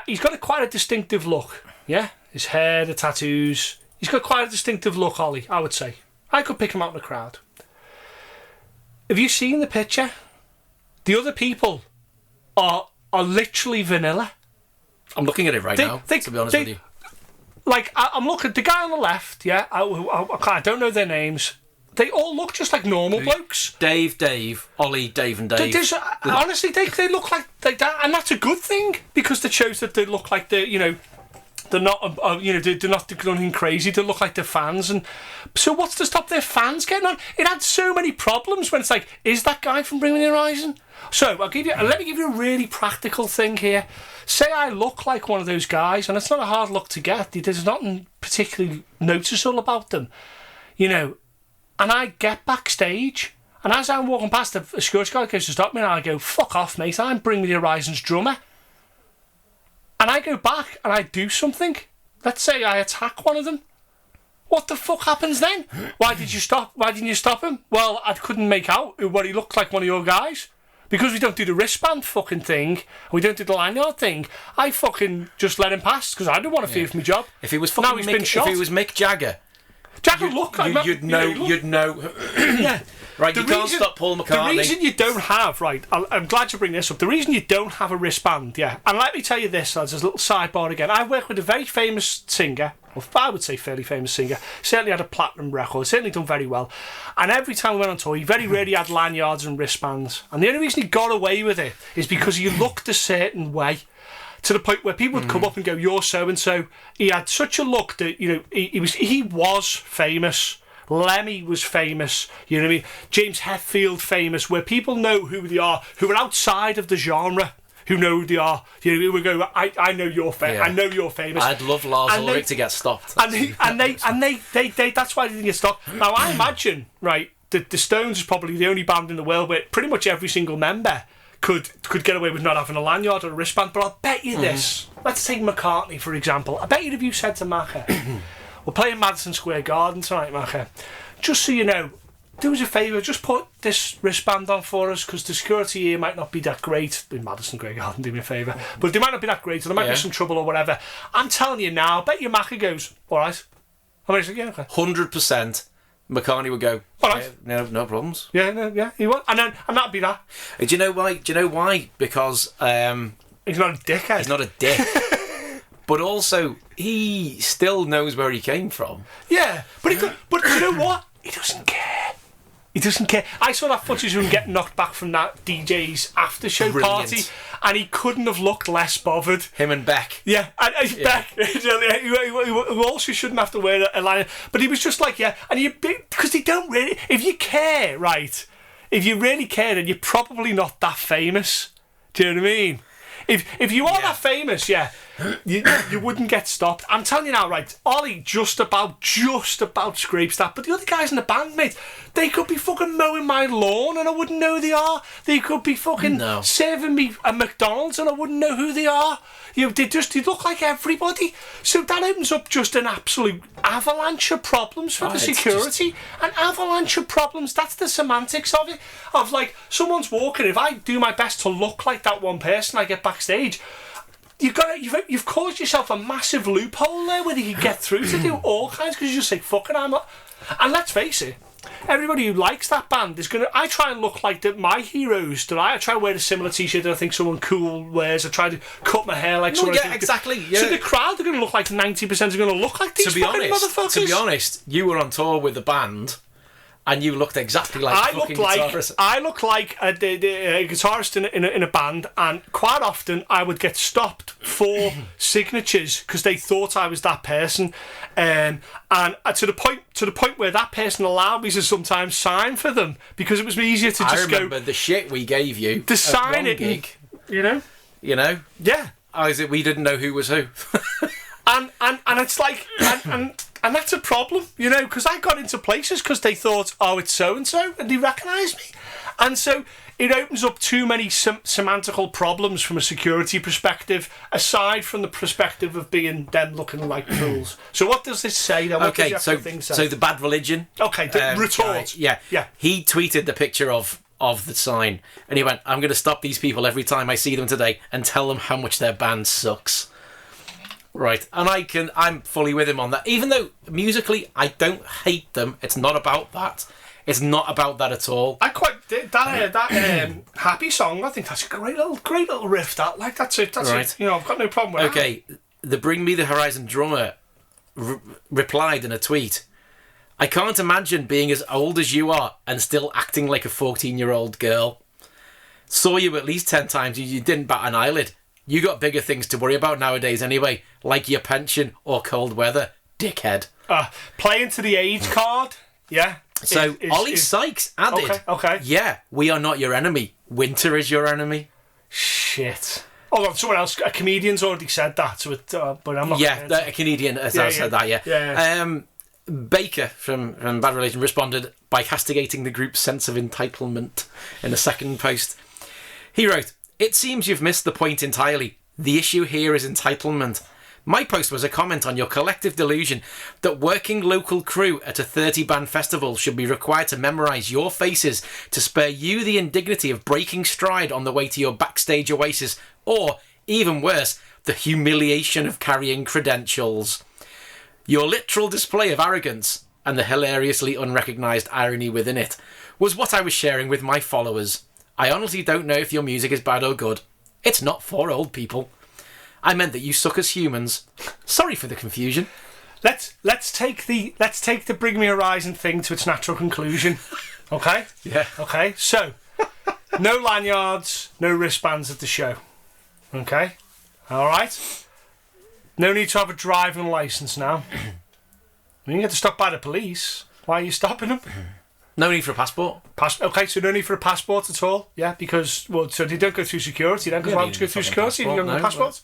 He's got quite a distinctive look. Yeah, his hair, the tattoos. He's got quite a distinctive look, Ollie. I would say I could pick him out in the crowd. Have you seen the picture? The other people are literally vanilla. I'm looking at it right now, to be honest with you. Like, I'm looking at the guy on the left, yeah, I don't know their names. They all look just like normal blokes. Dave, Ollie, Dave and Dave. Honestly, they look like that, and that's a good thing, because it shows that they look like they're not, they're not doing anything crazy. They look like they're fans, and so what's to stop their fans getting on? It had so many problems when it's like, is that guy from Bring Me the Horizon? So let me give you a really practical thing here. Say I look like one of those guys, and it's not a hard look to get. There's nothing particularly noticeable about them, and I get backstage, and as I'm walking past, a security guard goes to stop me, and I go, "Fuck off, mate! I'm Bring Me the Horizon's drummer." And I go back and I do something. Let's say I attack one of them. What the fuck happens then? Why didn't you stop him? Well, I couldn't make out what he looked like, one of your guys. Because we don't do the wristband fucking thing, we don't do the lanyard thing, I fucking just let him pass because I don't want to fear for my job. If he was fucking if he was Mick Jagger, you'd know. Yeah. Right, you can't stop Paul McCartney. The reason you don't have, I'm glad you bring this up. The reason you don't have a wristband, and let me tell you this, lads, as a little sidebar again. I work with a very famous singer, or I would say fairly famous singer. Certainly had a platinum record, certainly done very well. And every time we went on tour, he very rarely had lanyards and wristbands. And the only reason he got away with it is because he looked a certain way. To the point where people would come up and go, "You're so and so." He had such a look that he was famous. Lemmy was famous. You know what I mean? James Hetfield famous. Where people know who they are, who are outside of the genre, who know who they are. Who would go, "I know you're famous. I know you're famous." I'd love Lars Ulrich to get stopped. And they that's why they didn't get stopped. Now I imagine, right, that the Stones is probably the only band in the world where pretty much every single member could get away with not having a lanyard or a wristband. But I'll bet you this. Let's take McCartney, for example. I bet you if you said to Macca, "We're playing Madison Square Garden tonight, Macca. Just so you know, do us a favour, just put this wristband on for us, because the security here might not be that great." In Madison Square Garden, do me a favour. But they might not be that great, or there might be some trouble or whatever. I'm telling you now, I bet you Macca goes, "All right." I mean, yeah, okay. 100%. McCartney would go, "All right, no problems." Yeah, he would, and that'd be that. Do you know why? Because he's not a dickhead. He's not a dick. But also, he still knows where he came from. Yeah, but you know what? He doesn't care. He doesn't care. I saw that footage of him getting knocked back from that DJ's after show party, and he couldn't have looked less bothered. Him and Beck. Yeah, and Beck, who also shouldn't have to wear a lanyard. But he was just like, and because they don't really. If you care, right? If you really care, then you're probably not that famous. Do you know what I mean? If you are that famous, you wouldn't get stopped. I'm telling you now, right? Ollie just about scrapes that, but the other guys in the band, mate, they could be fucking mowing my lawn and I wouldn't know who they are. They could be fucking serving me a McDonald's and I wouldn't know who they are. They look like everybody. So that opens up just an absolute avalanche of problems for the security. An avalanche of problems. That's the semantics of it. Of like, someone's walking. If I do my best to look like that one person, I get backstage. You've caused yourself a massive loophole there where you can get through to do all kinds, because you just say, fucking, I'm not. And let's face it, everybody who likes that band is gonna. I try and look like my heroes. I try to wear a similar T-shirt that I think someone cool wears. I try to cut my hair like someone. Yeah, exactly. Yeah. So the crowd are going to look like 90% are going to look like these fucking motherfuckers. To be honest, you were on tour with the band, and you looked exactly like a fucking guitarist. I look like a guitarist in a band, and quite often I would get stopped for signatures because they thought I was that person, and to the point where that person allowed me to sometimes sign for them because it was easier to just go. I remember the shit we gave you to sign it, gig. You know, yeah. We didn't know who was who, and it's like and that's a problem, because I got into places because they thought, oh, it's so-and-so, and they recognise me. And so it opens up too many semantical problems from a security perspective, aside from the perspective of being them looking like fools. So what does this say then? Okay, so the Bad Religion. Okay, the retort. Yeah. He tweeted the picture of the sign, and he went, I'm going to stop these people every time I see them today and tell them how much their band sucks. Right, and I'm fully with him on that. Even though musically I don't hate them, it's not about that. It's not about that at all. I quite that Happy song. I think that's a great little riff. That's it. I've got no problem with that. Okay, the Bring Me the Horizon drummer replied in a tweet, I can't imagine being as old as you are and still acting like a 14-year-old girl. Saw you at least 10 times and you didn't bat an eyelid. You got bigger things to worry about nowadays anyway, like your pension or cold weather, dickhead. Playing to the age card, yeah. So Ollie Sykes added, okay. Yeah, we are not your enemy. Winter is your enemy. Shit. Hold on, someone else, a comedian's already said that, but I'm not. Yeah, a comedian has said that, yeah. Baker from Bad Religion responded by castigating the group's sense of entitlement in a second post. He wrote, it seems you've missed the point entirely. The issue here is entitlement. My post was a comment on your collective delusion that working local crew at a 30-band festival should be required to memorise your faces to spare you the indignity of breaking stride on the way to your backstage oasis, or, even worse, the humiliation of carrying credentials. Your literal display of arrogance, and the hilariously unrecognised irony within it, was what I was sharing with my followers. I honestly don't know if your music is bad or good. It's not for old people. I meant that you suck as humans. Sorry for the confusion. Let's take the Bring Me Horizon thing to its natural conclusion. Okay? Yeah. Okay. So, no lanyards, no wristbands at the show. Okay? All right? No need to have a driving licence now. You get to stop by the police. Why are you stopping them? No need for a passport. Okay, so no need for a passport at all. Yeah, because so they don't go through security then. Because why would you go through security if you don't have a passport?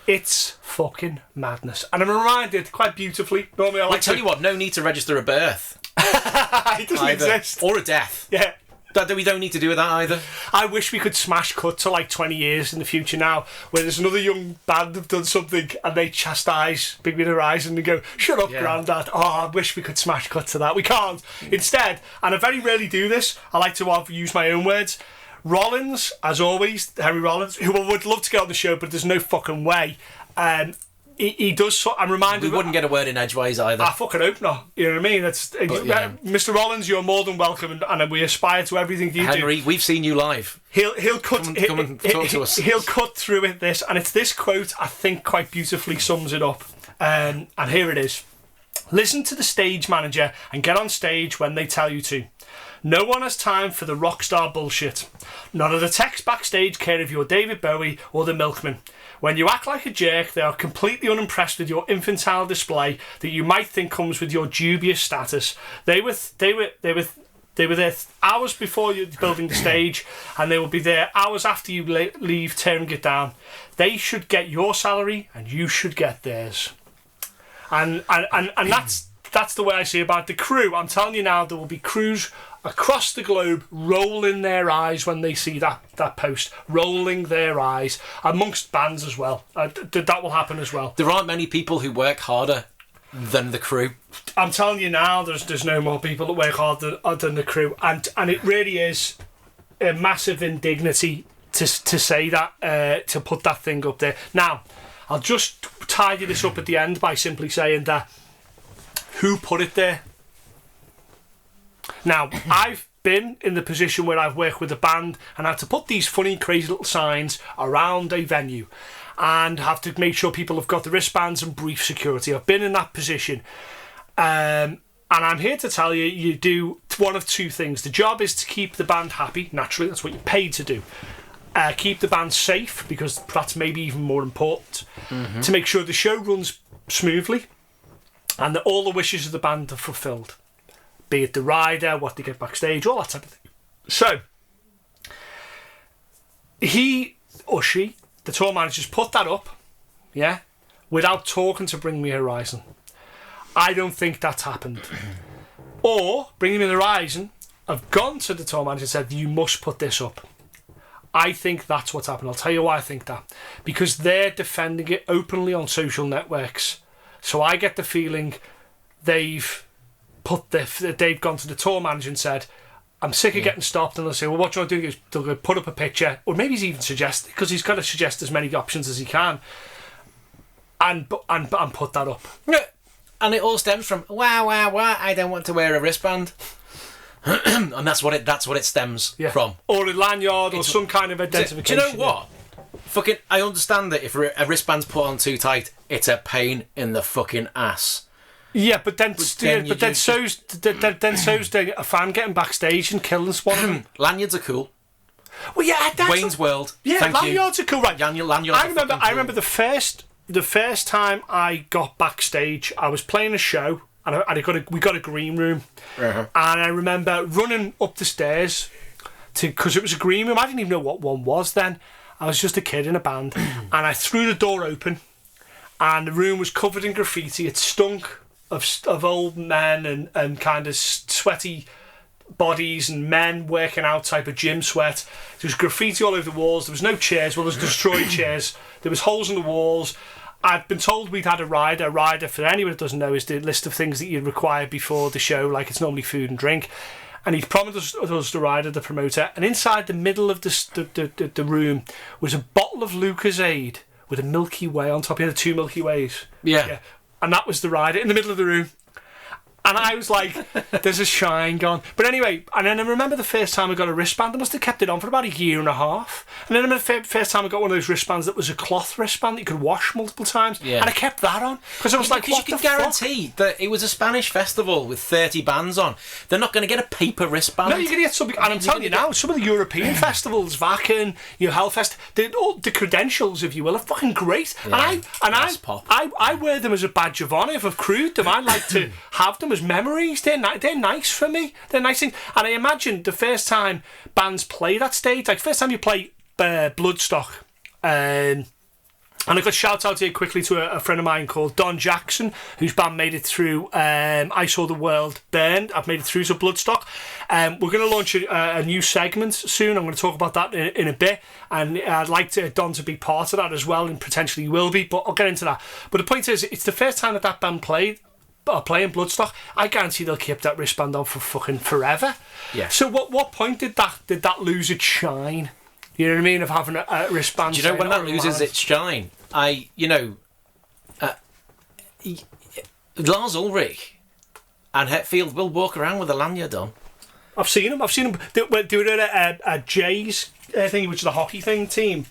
It's fucking madness. And I'm reminded quite beautifully. Normally, I tell you what, no need to register a birth. It doesn't exist. Or a death. Yeah. That we don't need to do with that either. I wish we could smash cut to like 20 years in the future now, where there's another young band have done something and they chastise Big Big Horizon and go, shut up, Grandad. Oh, I wish we could smash cut to that. We can't. Instead, and I very rarely do this, I like to use my own words. Rollins, as always, Henry Rollins, who I would love to get on the show, but there's no fucking way. He does. I'm reminded. We wouldn't get a word in edgeways either. I fucking hope not. You know what I mean? Mr. Rollins, you're more than welcome, and we aspire to everything you do. Henry, we've seen you live. He'll cut. Come and talk to us. He'll cut through it. And it's this quote I think quite beautifully sums it up. And here it is. Listen to the stage manager and get on stage when they tell you to. No one has time for the rock star bullshit. None of the techs backstage care if you're David Bowie or the Milkman. When you act like a jerk, they are completely unimpressed with your infantile display that you might think comes with your dubious status. They were They were there hours before you're building the stage, and they will be there hours after you leave tearing it down. They should get your salary, and you should get theirs. And that's the way I see about the crew. I'm telling you now, there will be crews across the globe rolling their eyes when they see that post, rolling their eyes, amongst bands as well. That will happen as well. There aren't many people who work harder than the crew. I'm telling you now, there's no more people that work harder than the crew, and it really is a massive indignity to say that, to put that thing up there. Now, I'll just tidy this up at the end by simply saying that who put it there? Now, I've been in the position where I've worked with a band and had to put these funny, crazy little signs around a venue and have to make sure people have got the wristbands and brief security. I've been in that position. And I'm here to tell you, you do one of two things. The job is to keep the band happy. Naturally, that's what you're paid to do. Keep the band safe, because that's maybe even more important. Mm-hmm. To make sure the show runs smoothly and that all the wishes of the band are fulfilled. Be it the rider, what they get backstage, all that type of thing. So, he or she, the tour managers, put that up, yeah, without talking to Bring Me Horizon. I don't think that's happened. Or, Bring Me Horizon have gone to the tour manager and said, you must put this up. I think that's what's happened. I'll tell you why I think that. Because they're defending it openly on social networks. So I get the feeling they've gone to the tour manager and said, I'm sick of getting stopped, and they'll say, well, what do you want to do? They'll go put up a picture, or maybe he's even suggested, because he's got to suggest as many options as he can, and put that up. Yeah. And it all stems from, wow, I don't want to wear a wristband. And that's what it stems from. Or a lanyard, or some kind of identification. Do you know what? Fucking, I understand that if a wristband's put on too tight, it's a pain in the fucking ass. Yeah, but then so's a fan getting backstage and killing one of them. Lanyards are cool. Well, yeah, that's Wayne's World. Yeah, thank lanyards you. are cool, right? Lanyards I remember the first time I got backstage, I was playing a show, and we got a green room, and I remember running up the stairs because it was a green room. I didn't even know what one was then. I was just a kid in a band, and I threw the door open, and the room was covered in graffiti. It stunk of old men and kind of sweaty bodies and men working out type of gym sweat. There was graffiti all over the walls. There was no chairs. Well, there was destroyed chairs. There was holes in the walls. I'd been told we'd had a rider. A rider, for anyone that doesn't know, is the list of things that you require before the show, like it's normally food and drink. And he'd promised us the rider, the promoter, and inside the middle of the room was a bottle of Lucozade with a Milky Way on top. You know, the two Milky Ways. Yeah. And that was the rider in the middle of the room. And I was like, there's a shine gone. But anyway, and then I remember the first time I got a wristband. I must have kept it on for about a year and a half. And then I remember the first time I got one of those wristbands that was a cloth wristband that you could wash multiple times. Yeah. And I kept that on. Because I was like, what the fuck? Because you can guarantee that it was a Spanish festival with 30 bands on. They're not going to get a paper wristband. No, you're going to get something. And I'm telling you now, some of the European festivals, Wacken, Hellfest, the credentials, if you will, are fucking great. Yeah, and I wear them as a badge of honour if I've crewed them. I like to have them as memories. They're nice for me. They're nice things. And I imagine the first time bands play that stage, like first time you play Bloodstock, and I got shout out here quickly to a friend of mine called Don Jackson, whose band made it through I Saw the World Burn. I've made it through to Bloodstock. We're going to launch a new segment soon. I'm going to talk about that in a bit, and I'd like Don to be part of that as well, and potentially will be, but I'll get into that. But the point is, it's the first time that band playing Bloodstock. I guarantee they'll keep that wristband on for fucking forever. Yeah. So what point did that lose its shine? You know what I mean? Of having a wristband. Do you know when that loses its shine? Lars Ulrich and Hetfield will walk around with a lanyard on. I've seen them. They were at a Jays thing, which is the hockey team,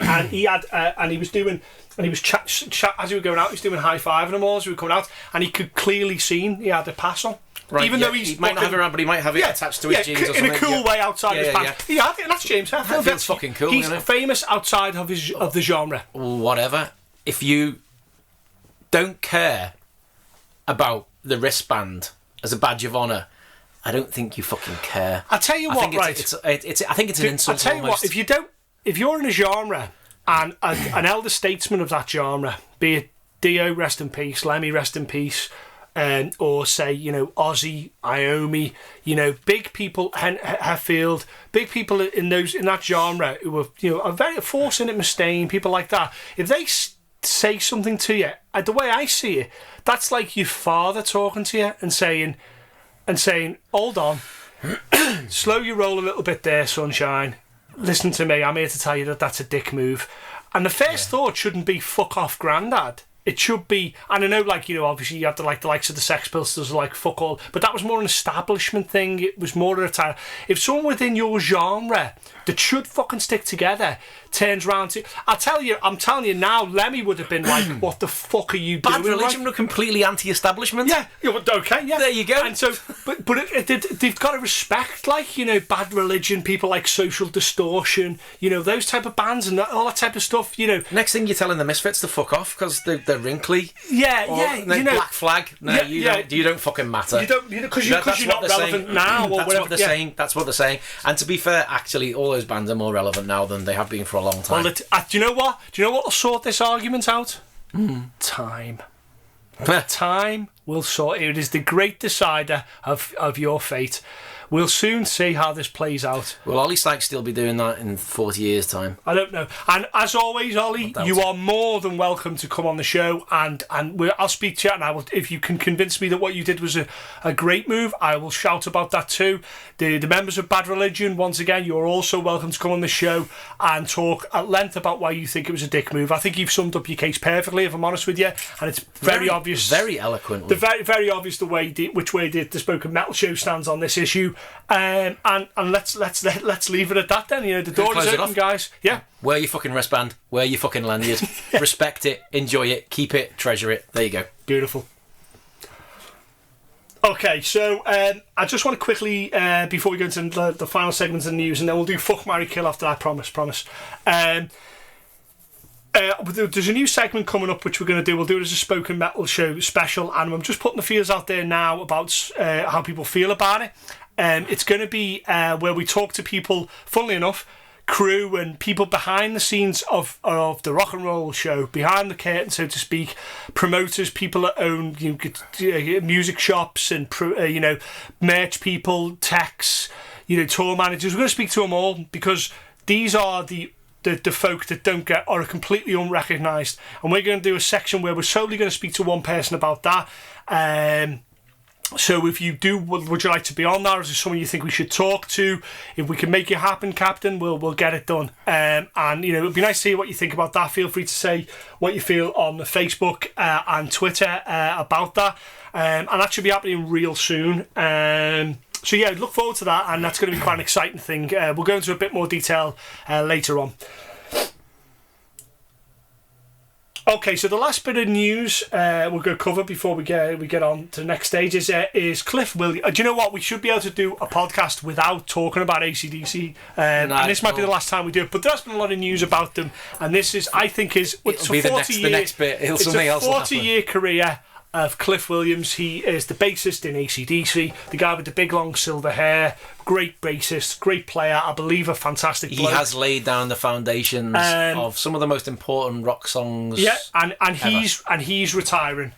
and he had and he was doing. And he was as he was going out, he was doing high fiving them all as we were coming out, and he could clearly see he had a pass on. Right, even though he might not have it around, but he might have it attached to his jeans or something. In a cool way outside his pants. Yeah, and that's James Hetfield. That's fucking cool. He's famous outside of the genre. Whatever. If you don't care about the wristband as a badge of honour, I don't think you fucking care. I tell you what, I think it's an insult. I tell you what, if you're in a genre and an elder statesman of that genre, be it Dio, rest in peace, Lemmy, rest in peace, or say, Ozzy, Iommi, big people, Hetfield, big people in that genre who were, are very forcing it, Mustaine, people like that. If they say something to you, the way I see it, that's like your father talking to you and saying, hold on, slow your roll a little bit there, sunshine. Listen to me, I'm here to tell you that that's a dick move. And the first thought shouldn't be fuck off, granddad. It should be, and I know, obviously you have the likes of the Sex Pistols, fuck all, but that was more an establishment thing. It was more of a time. If someone within your genre that should fucking stick together turns around to, I'm telling you now, Lemmy would have been like, what the fuck are you doing? Bad Religion were completely anti-establishment. Yeah, okay, yeah. There you go. And so, but they've got to respect, Bad Religion, people like Social Distortion, those type of bands and all that type of stuff, Next thing you're telling the Misfits to fuck off because they're wrinkly. Yeah. Black Flag. No, you don't fucking matter. You don't, because you're not relevant saying. Now. Or that's whatever. What they're saying. That's what they're saying. And to be fair, actually, all those bands are more relevant now than they have been for a long time. Well, do you know what? Do you know what will sort this argument out? Time. Time will sort it. It is the great decider of your fate. We'll soon see how this plays out. Will Ollie Sykes still be doing that in 40 years' time? I don't know. And as always, Ollie, you are more than welcome to come on the show, and I'll speak to you, and I will. If you can convince me that what you did was a great move, I will shout about that too. The members of Bad Religion, once again, you're also welcome to come on the show and talk at length about why you think it was a dick move. I think you've summed up your case perfectly, if I'm honest with you, and it's very obvious, very eloquently, very obvious which way the Spoken Metal Show stands on this issue. And let's leave it at that then. The door is open, guys. Yeah. Wear your fucking wristband. Wear your fucking lanyard. Respect it. Enjoy it. Keep it. Treasure it. There you go. Beautiful. Okay, so I just want to quickly, before we go into the final segments of the news, and then we'll do Fuck, Marry, Kill after that, promise. There's a new segment coming up which we're going to do. We'll do it as a Spoken Metal Show special, and I'm just putting the feelers out there now about how people feel about it. It's going to be where we talk to people, funnily enough, crew and people behind the scenes of the rock and roll show, behind the curtain, so to speak, promoters, people that own music shops and merch people, techs, tour managers. We're going to speak to them all because these are the folk that don't get or are completely unrecognised, and we're going to do a section where we're solely going to speak to one person about that. So if you do, would you like to be on that, or is there someone you think we should talk to? If we can make it happen, Captain, we'll get it done. And it'd be nice to hear what you think about that. Feel free to say what you feel on the Facebook and Twitter about that. And that should be happening real soon. So yeah, look forward to that, and that's going to be quite an exciting thing. We'll go into a bit more detail later on. Okay, so the last bit of news we're going to cover before we get on to the next stage is Cliff Williams. Do you know what? We should be able to do a podcast without talking about AC/DC, and this might be the last time we do it. But there's been a lot of news about them, and this is, I think, it's a 40-year career of Cliff Williams. He is the bassist in AC/DC, the guy with the big long silver hair, great bassist, great player, I believe a fantastic bloke. He has laid down the foundations of some of the most important rock songs. Yeah, and he's retiring.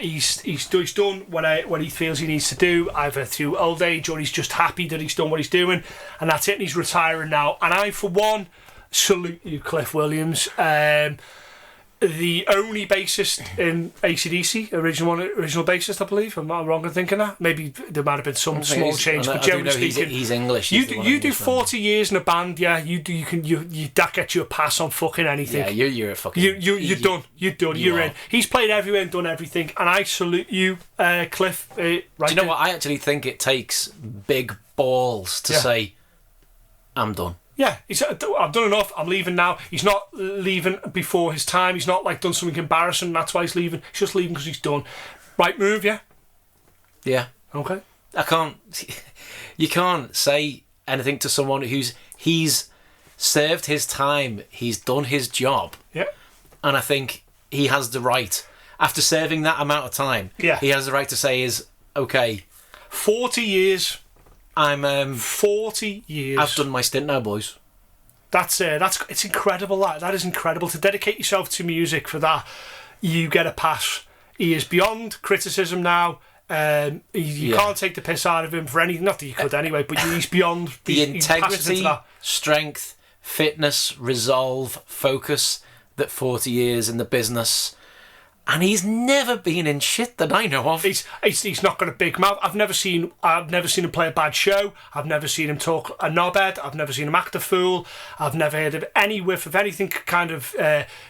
He's done what he feels he needs to do, either through old age or he's just happy that he's done what he's doing, and that's it, and he's retiring now. And I, for one, salute you, Cliff Williams. The only bassist in AC/DC, original bassist, I believe. I'm not wrong in thinking that. Maybe there might have been some small change, but generally speaking, he's English. You do 40 years in a band, yeah. That gets you a pass on fucking anything. Yeah, you're a fucking. You're done. You're in. He's played everywhere and done everything, and I salute you, Cliff. Right. Do you know what? I actually think it takes big balls to say, "I'm done." Yeah, I've done enough, I'm leaving now. He's not leaving before his time. He's not done something embarrassing, that's why he's leaving. He's just leaving because he's done. Right move, yeah? Yeah. Okay. You can't say anything to someone he's served his time, he's done his job. Yeah. And I think he has the right, after serving that amount of time, he has the right to say okay. 40 years I'm 40 years. I've done my stint now, boys. That's it's incredible. That is incredible to dedicate yourself to music for that. You get a pass. He is beyond criticism now. You can't take the piss out of him for anything. Not that you could anyway, but he's beyond the integrity, strength, fitness, resolve, focus that 40 years in the business. And he's never been in shit that I know of. He's not got a big mouth. I've never seen him play a bad show. I've never seen him talk a knobhead. I've never seen him act a fool. I've never heard of any whiff of anything kind of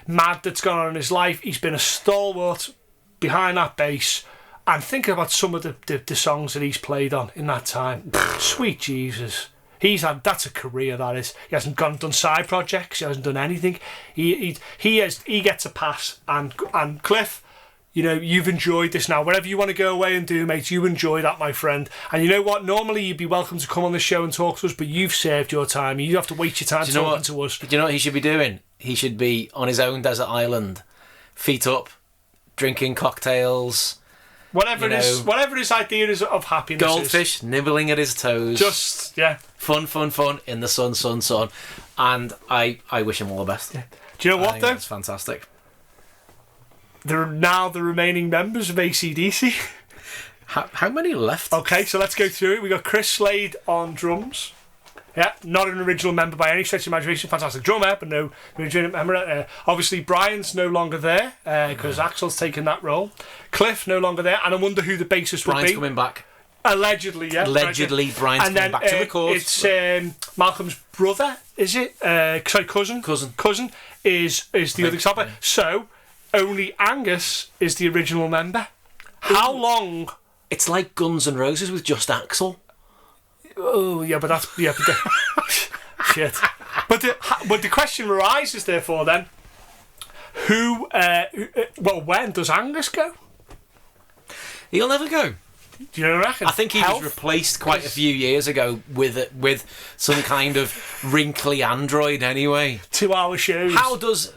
mad that's gone on in his life. He's been a stalwart behind that bass. And think about some of the songs that he's played on in that time. Sweet Jesus. That's a career, that is. He hasn't done side projects. He hasn't done anything. He gets a pass. And Cliff, you've enjoyed this now. Whatever you want to go away and do, mate, you enjoy that, my friend. And you know what? Normally you'd be welcome to come on the show and talk to us, but you've served your time. You have to waste your time talking to us. Do you know what he should be doing? He should be on his own desert island, feet up, drinking cocktails. Whatever his idea is of happiness. Goldfish nibbling at his toes. Just, yeah. Fun in the sun. And I wish him all the best. Yeah. Do you know what, though? That's fantastic. They're now the remaining members of AC/DC. How many left? Okay, so let's go through it. We got Chris Slade on drums. Yeah, not an original member by any stretch of imagination. Fantastic drummer, but no original member. Obviously, Brian's no longer there because Axel's taken that role. Cliff no longer there, and I wonder who the bassist would be. Brian's coming back. Allegedly, yeah. Allegedly, Brian's coming back to record. It's Malcolm's brother, is it? Sorry, cousin. Cousin is the other guitar player. So only Angus is the original member. How long? It's like Guns N' Roses with just Axel. Oh yeah, but that's shit. But the question arises, therefore, then, who? When does Angus go? He'll never go. Do you reckon? I think he was replaced quite a few years ago with some kind of wrinkly android. Anyway, 2-hour shows. How does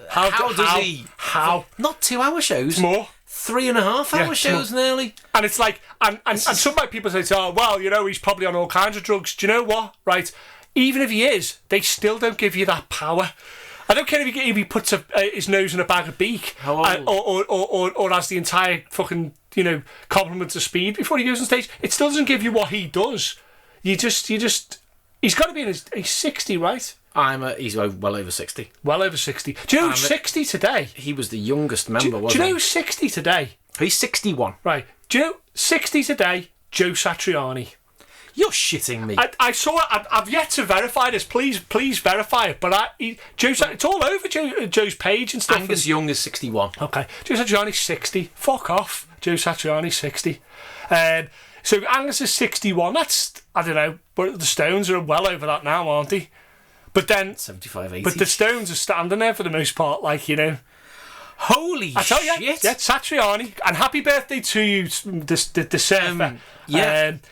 he? Not 2-hour shows. It's more. 3.5-hour shows nearly. And it's like, and some people say, oh, well, he's probably on all kinds of drugs. Do you know what? Right? Even if he is, they still don't give you that power. I don't care if he puts his nose in a bag of beak or has the entire fucking complement of speed before he goes on stage. It still doesn't give you what he does. He's got to be he's 60, right? He's well over 60. Well over 60. Do you know who's 60 today? He was the youngest member, wasn't he? Do you know who's 60 today? He's 61. Right. Do you know 60 today? Joe Satriani. You're shitting me. I saw it. I've yet to verify this. Please verify it. But it's all over Joe's page and stuff. Angus Young is 61. Okay. Joe Satriani's 60. Fuck off. Joe Satriani's 60. So Angus is 61. That's, I don't know, but the Stones are well over that now, aren't they? But then 75, 80. But the Stones are standing there for the most part, Holy I tell shit! You, yeah, Satriani, and happy birthday to you, the surfer.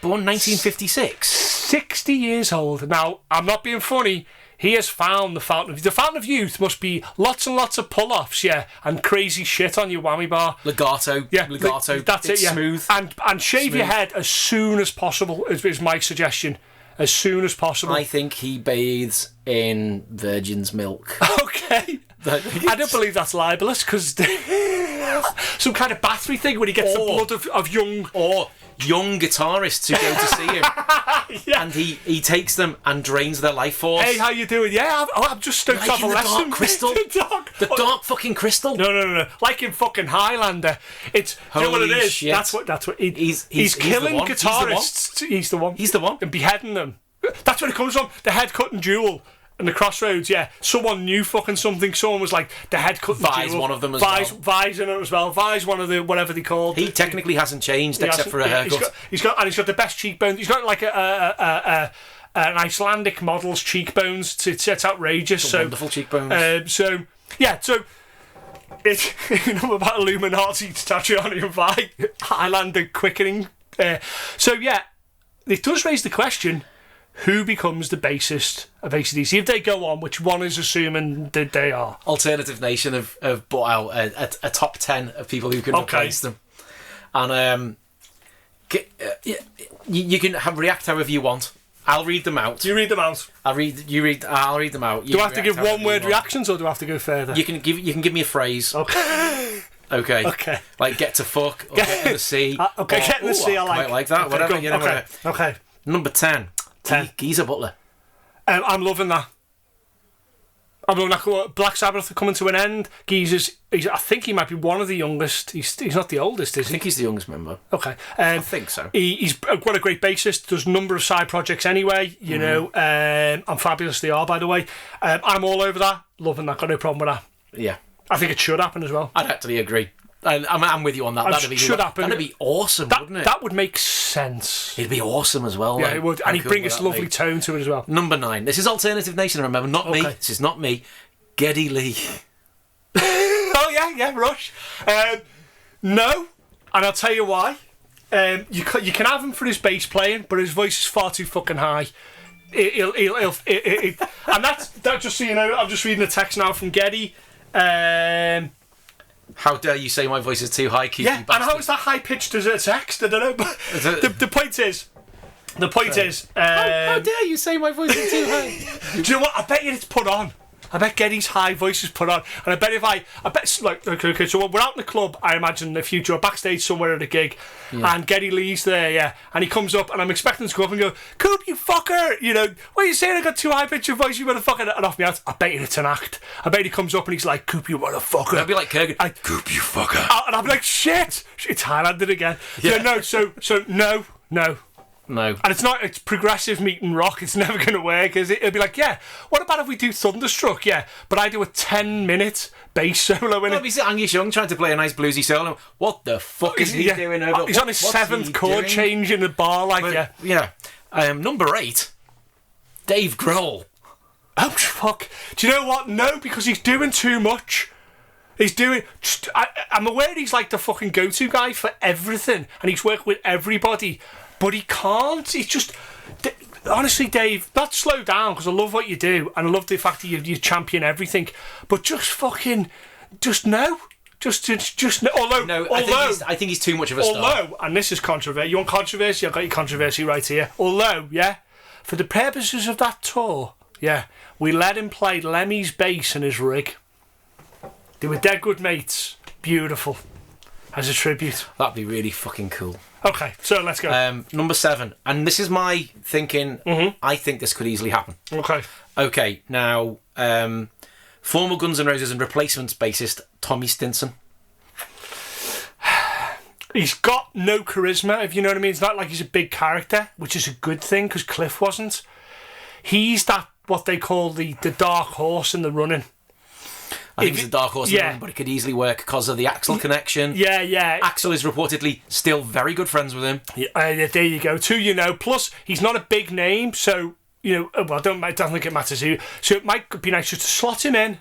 Born 1956. 60 years old. Now, I'm not being funny. He has found the fountain of youth. The fountain of youth must be lots and lots of pull-offs, yeah, and crazy shit on your whammy bar. Legato. That's it. Yeah. Smooth. And shave your head as soon as possible. Is my suggestion. As soon as possible. I think he bathes in Virgin's milk. Okay. I don't believe that's libelous because some kind of battery thing when he gets the blood of young guitarists who go to see him, yeah. And he takes them and drains their life force. Hey, how you doing? Yeah, I'm just stoked to have a lesson. Dark crystal, the dark fucking crystal. No, like in fucking Highlander. It's you know what it is. Shit. That's what he's killing guitarists. He's the one. He's the one. And beheading them. That's where it comes from. The head cutting duel. And the Crossroads, yeah. Someone knew fucking something. Someone was like, the head cutting Vi's duel. One of them as well. Vi's in it as well. Vi's one of the, whatever they called. He technically hasn't changed except for a haircut. He's got the best cheekbones. He's got like an Icelandic model's cheekbones. It's outrageous. Wonderful cheekbones. So it's about Illuminati, Satriani and Vi, Highlander quickening. So yeah, it does raise the question. Who becomes the bassist of AC/DC? If they go on, which one is assuming that they are? Alternative Nation have brought out a top 10 of people who can replace them. And you can react however you want. I'll read them out. You read them out. I'll read them out. Do I have to give one-word reactions, or do I have to go further? You can give me a phrase. Okay. Okay. Like get to fuck or get in the sea. Okay, get in the sea. I like that. Okay, whatever. You know, okay. Number 10. Geezer Butler. I'm loving that. Black Sabbath are coming to an end. Geezer's, I think he might be one of the youngest. He's not the oldest, is he? I think he's the youngest member. Okay. I think so. He's got a great bassist. Does a number of side projects anyway, you know. And fabulous they are, by the way. I'm all over that. Loving that. Got no problem with that. Yeah. I think it should happen as well. I'd actually agree. I'm with you on that. That'd be awesome, wouldn't it? That would make sense. It'd be awesome as well. Yeah, it would. And he'd bring this lovely tone to it as well. Number 9. This is Alternative Nation, remember. Not me. This is not me. Geddy Lee. Oh, yeah, Rush. No. And I'll tell you why. You can have him for his bass playing, but his voice is far too fucking high. And that's just so you know, I'm just reading a text now from Geddy. How dare you say my voice is too high, Keith? Yeah, and how is that high pitched as a text? I don't know. But the point is, how dare you say my voice is too high? Do you know what? I bet you it's put on. I bet Geddy's high voice is put on, and I bet like okay. So we're out in the club. I imagine in the future, or backstage somewhere at a gig, and Geddy Lee's there, and he comes up, and I'm expecting to go up and go, "Coop, you fucker! You know what are you saying? I got too high pitched voice. You motherfucker!" And off me out. I bet you it's an act. I bet he comes up and he's like, "Coop, you motherfucker!" I'd be like Kurgan. Coop, you fucker! And I'd be like, "Shit, it's Highlanded again." Yeah, no. So no. No. And it's progressive meeting rock. It's never going to work, is it? It'll be like, yeah, what about if we do Thunderstruck? Yeah, but I do a 10-minute bass solo in it. You see Angus Young trying to play a nice bluesy solo. What the fuck is he doing over? He's on his 7th chord change in the bar, Number 8, Dave Grohl. Oh, fuck. Do you know what? No, because he's doing too much. I'm aware he's like the fucking go-to guy for everything, and he's worked with everybody. But he can't. It's just... Honestly, Dave, not slow down, because I love what you do, and I love the fact that you champion everything, but just fucking... Just no. Just no. I think he's too much of a star. Although, and this is controversy. You want controversy? I've got your controversy right here. Although, for the purposes of that tour, we let him play Lemmy's bass in his rig. They were dead good mates. Beautiful. As a tribute. That'd be really fucking cool. Okay, so let's go. Number 7, and this is my thinking. I think this could easily happen. Okay. Now, former Guns N' Roses and replacements bassist Tommy Stinson. He's got no charisma, if you know what I mean. It's not like he's a big character, which is a good thing because Cliff wasn't. He's that what they call the dark horse in the running. I think he's a dark horse, but it could easily work because of the Axl connection. Yeah. Axl is reportedly still very good friends with him. There you go. Plus, he's not a big name, so, I don't think it matters who. So it might be nice just to slot him in.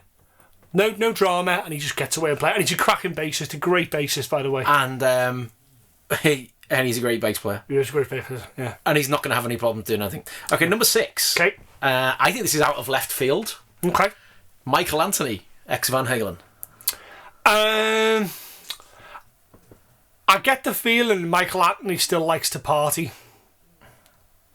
No drama, and he just gets away and play. And he's a cracking bassist, a great bassist, by the way. And he's a great bass player. He is a great bassist, yeah. And he's not going to have any problem doing anything. Okay, number 6. Okay. I think this is out of left field. Okay. Michael Anthony. Ex-Van Halen. I get the feeling Michael Anthony still likes to party.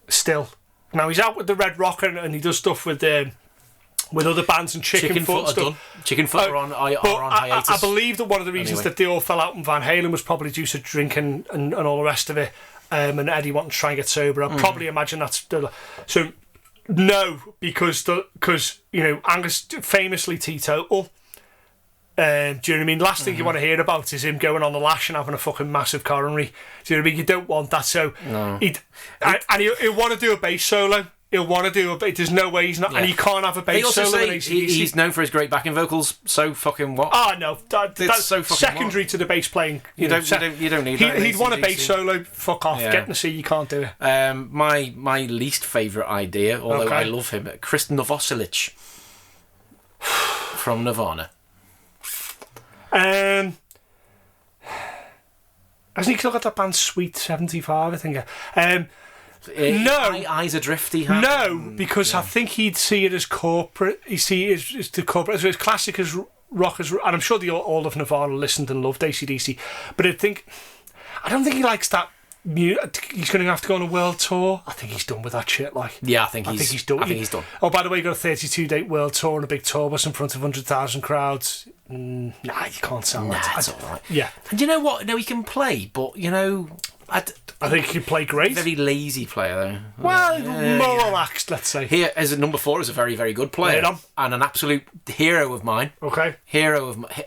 Still. Now, he's out with the Red Rocker and he does stuff with other bands and Chicken Foot and stuff. Chicken Foot are on hiatus. I believe that one of the reasons that they all fell out in Van Halen was probably due to drinking and all the rest of it, and Eddie wanting to try and get sober. I'd probably imagine that's... So... No, because Angus famously teetotal. Do you know what I mean? Last thing you want to hear about is him going on the lash and having a fucking massive coronary. Do you know what I mean? You don't want that. So he'll want to do a bass solo. He'll want to do a bass. There's no way he's not, and he can't have a bass solo. He's known for his great backing vocals. So fucking what? Oh no, that's so fucking secondary to the bass playing. You don't need that. He'd want a bass solo. Fuck off. Get in the sea. You can't do it. My least favourite idea, although I love him, Chris Novoselic from Nirvana. Hasn't he still got that band Sweet 75? I think. No, eyes are drifty. No, because I think he'd see it as corporate. He'd see it as the corporate, as classic as rock as, and I'm sure all of Nirvana listened and loved AC/DC. But I don't think he likes that he's going to have to go on a world tour. I think he's done with that shit. Like, Yeah, I think he's done. I think he's done. Oh, by the way, he got a 32-date world tour and a big tour bus in front of 100,000 crowds. Nah, you can't sell that. It's all right. Yeah. And you know what? No, he can play, but I think he can play great. Very lazy player, though. Well, more relaxed, let's say. Here, as a number 4, is a very, very good player. And an absolute hero of mine. Okay.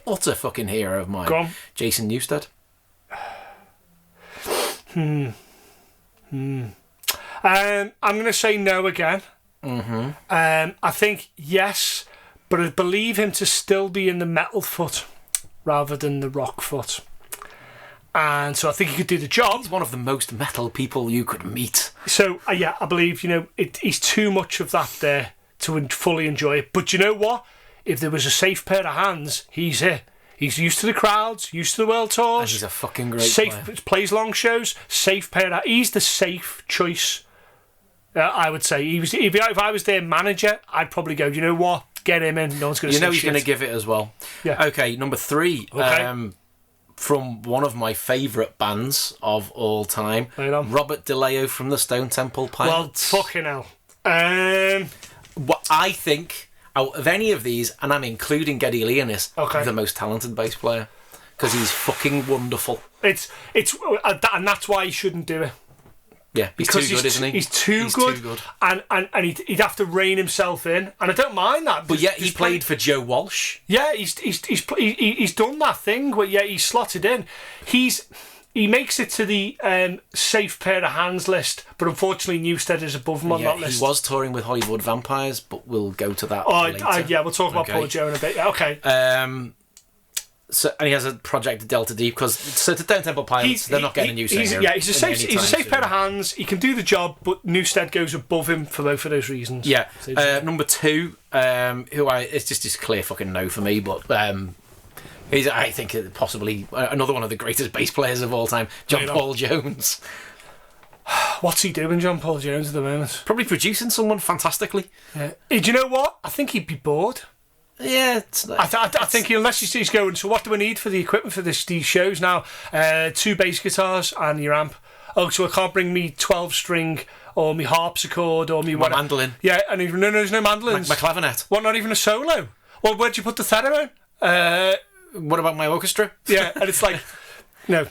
Utter fucking hero of mine. Go on. Jason Newsted. I'm going to say no again. Mm-hmm. I think yes, but I believe him to still be in the metal foot rather than the rock foot. And so I think he could do the job. He's one of the most metal people you could meet. So, yeah, I believe, he's too much of that there to fully enjoy it. But you know what? If there was a safe pair of hands, he's it. He's used to the crowds, used to the world tours. And he's a fucking great player. Plays long shows, safe pair of... He's the safe choice, I would say. If I was their manager, I'd probably go, you know what? Get him in. No one's going to say he's going to give it as well. Yeah. Okay, number 3. Okay. From one of my favourite bands of all time, Robert DeLeo from the Stone Temple Pilots. Well, fucking hell. What I think... Out of any of these, and I'm including Geddy Lee in this, the most talented bass player, because he's fucking wonderful. And that's why he shouldn't do it. Yeah, he's too good, isn't he? He's too good. And he'd have to rein himself in, and I don't mind that. But yet he played for Joe Walsh. Yeah, he's done that thing where he's slotted in. He makes it to the safe pair of hands list, but unfortunately Newsted is above him on that list. He was touring with Hollywood Vampires, but we'll go to that later. Yeah, we'll talk about Paul Joe in a bit. Yeah, okay. So, and he has a project at Delta Deep, because to Stone Temple Pilots, they're not getting a new singer. He's a safe pair of hands. He can do the job, but Newsted goes above him for both of those reasons. Yeah. Number 2, it's just a clear fucking no for me, but... I think possibly another one of the greatest bass players of all time, John Paul Jones. What's he doing, John Paul Jones, at the moment? Probably producing someone fantastically. Yeah. Do you know what? I think he'd be bored. Yeah. I think unless he's going, so what do we need for the equipment for these shows now? 2 bass guitars and your amp. Oh, so I can't bring me 12-string or me harpsichord or me mandolin. Yeah, and there's no mandolins. My clavinet. What, not even a solo? Well, where'd you put the theremin? What about my orchestra? Yeah, and it's like, no.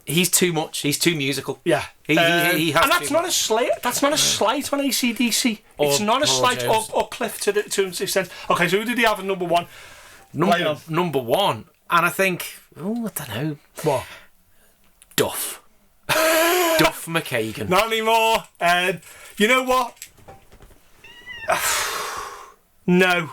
He's too much. He's too musical. Yeah, he has. And that's not a slight. That's not a slight on AC/DC. It's not a slight or Cliff to an extent. Okay, so who did he have at number 1? Number 1, and I think, I don't know. What? Duff. Duff McKagan. Not anymore. You know what? No.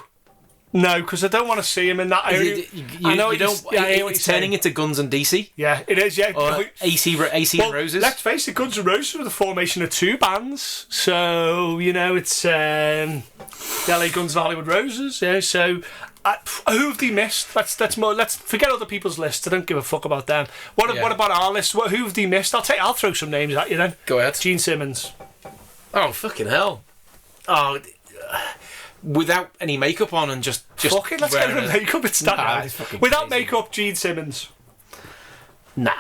No, because I don't want to see him in that. I know it's turning into Guns and DC. Yeah, it is. Yeah, or AC and Roses. Let's face it, Guns and Roses were the formation of 2 bands. So it's the LA Guns and Hollywood Roses. Yeah. So who have they missed? Let's forget other people's lists. I don't give a fuck about them. What about our list? Who have they missed? I'll throw some names at you then. Go ahead. Gene Simmons. Oh fucking hell! Oh. Without any makeup on and just fucking let's get rid of makeup. It's that without crazy. Makeup, Gene Simmons. Nah,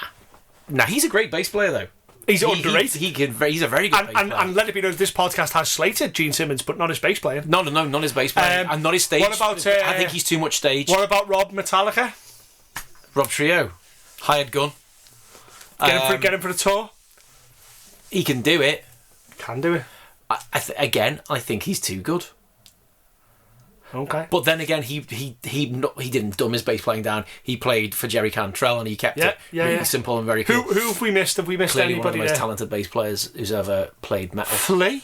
he's a great bass player though. He's underrated. He's a very good bass player. And let it be known, this podcast has slated Gene Simmons, but not his bass playing. No, not his bass playing, and not his stage. What about? I think he's too much stage. What about Rob Metallica? Rob Trio, hired gun. Get him for the tour. He can do it. Can do it. I think he's too good. Okay. But then again, he didn't dumb his bass playing down. He played for Jerry Cantrell and he kept it really simple and very cool. Who have we missed? Have we missed Clearly anybody? One of the most talented bass players who's ever played metal. Flea?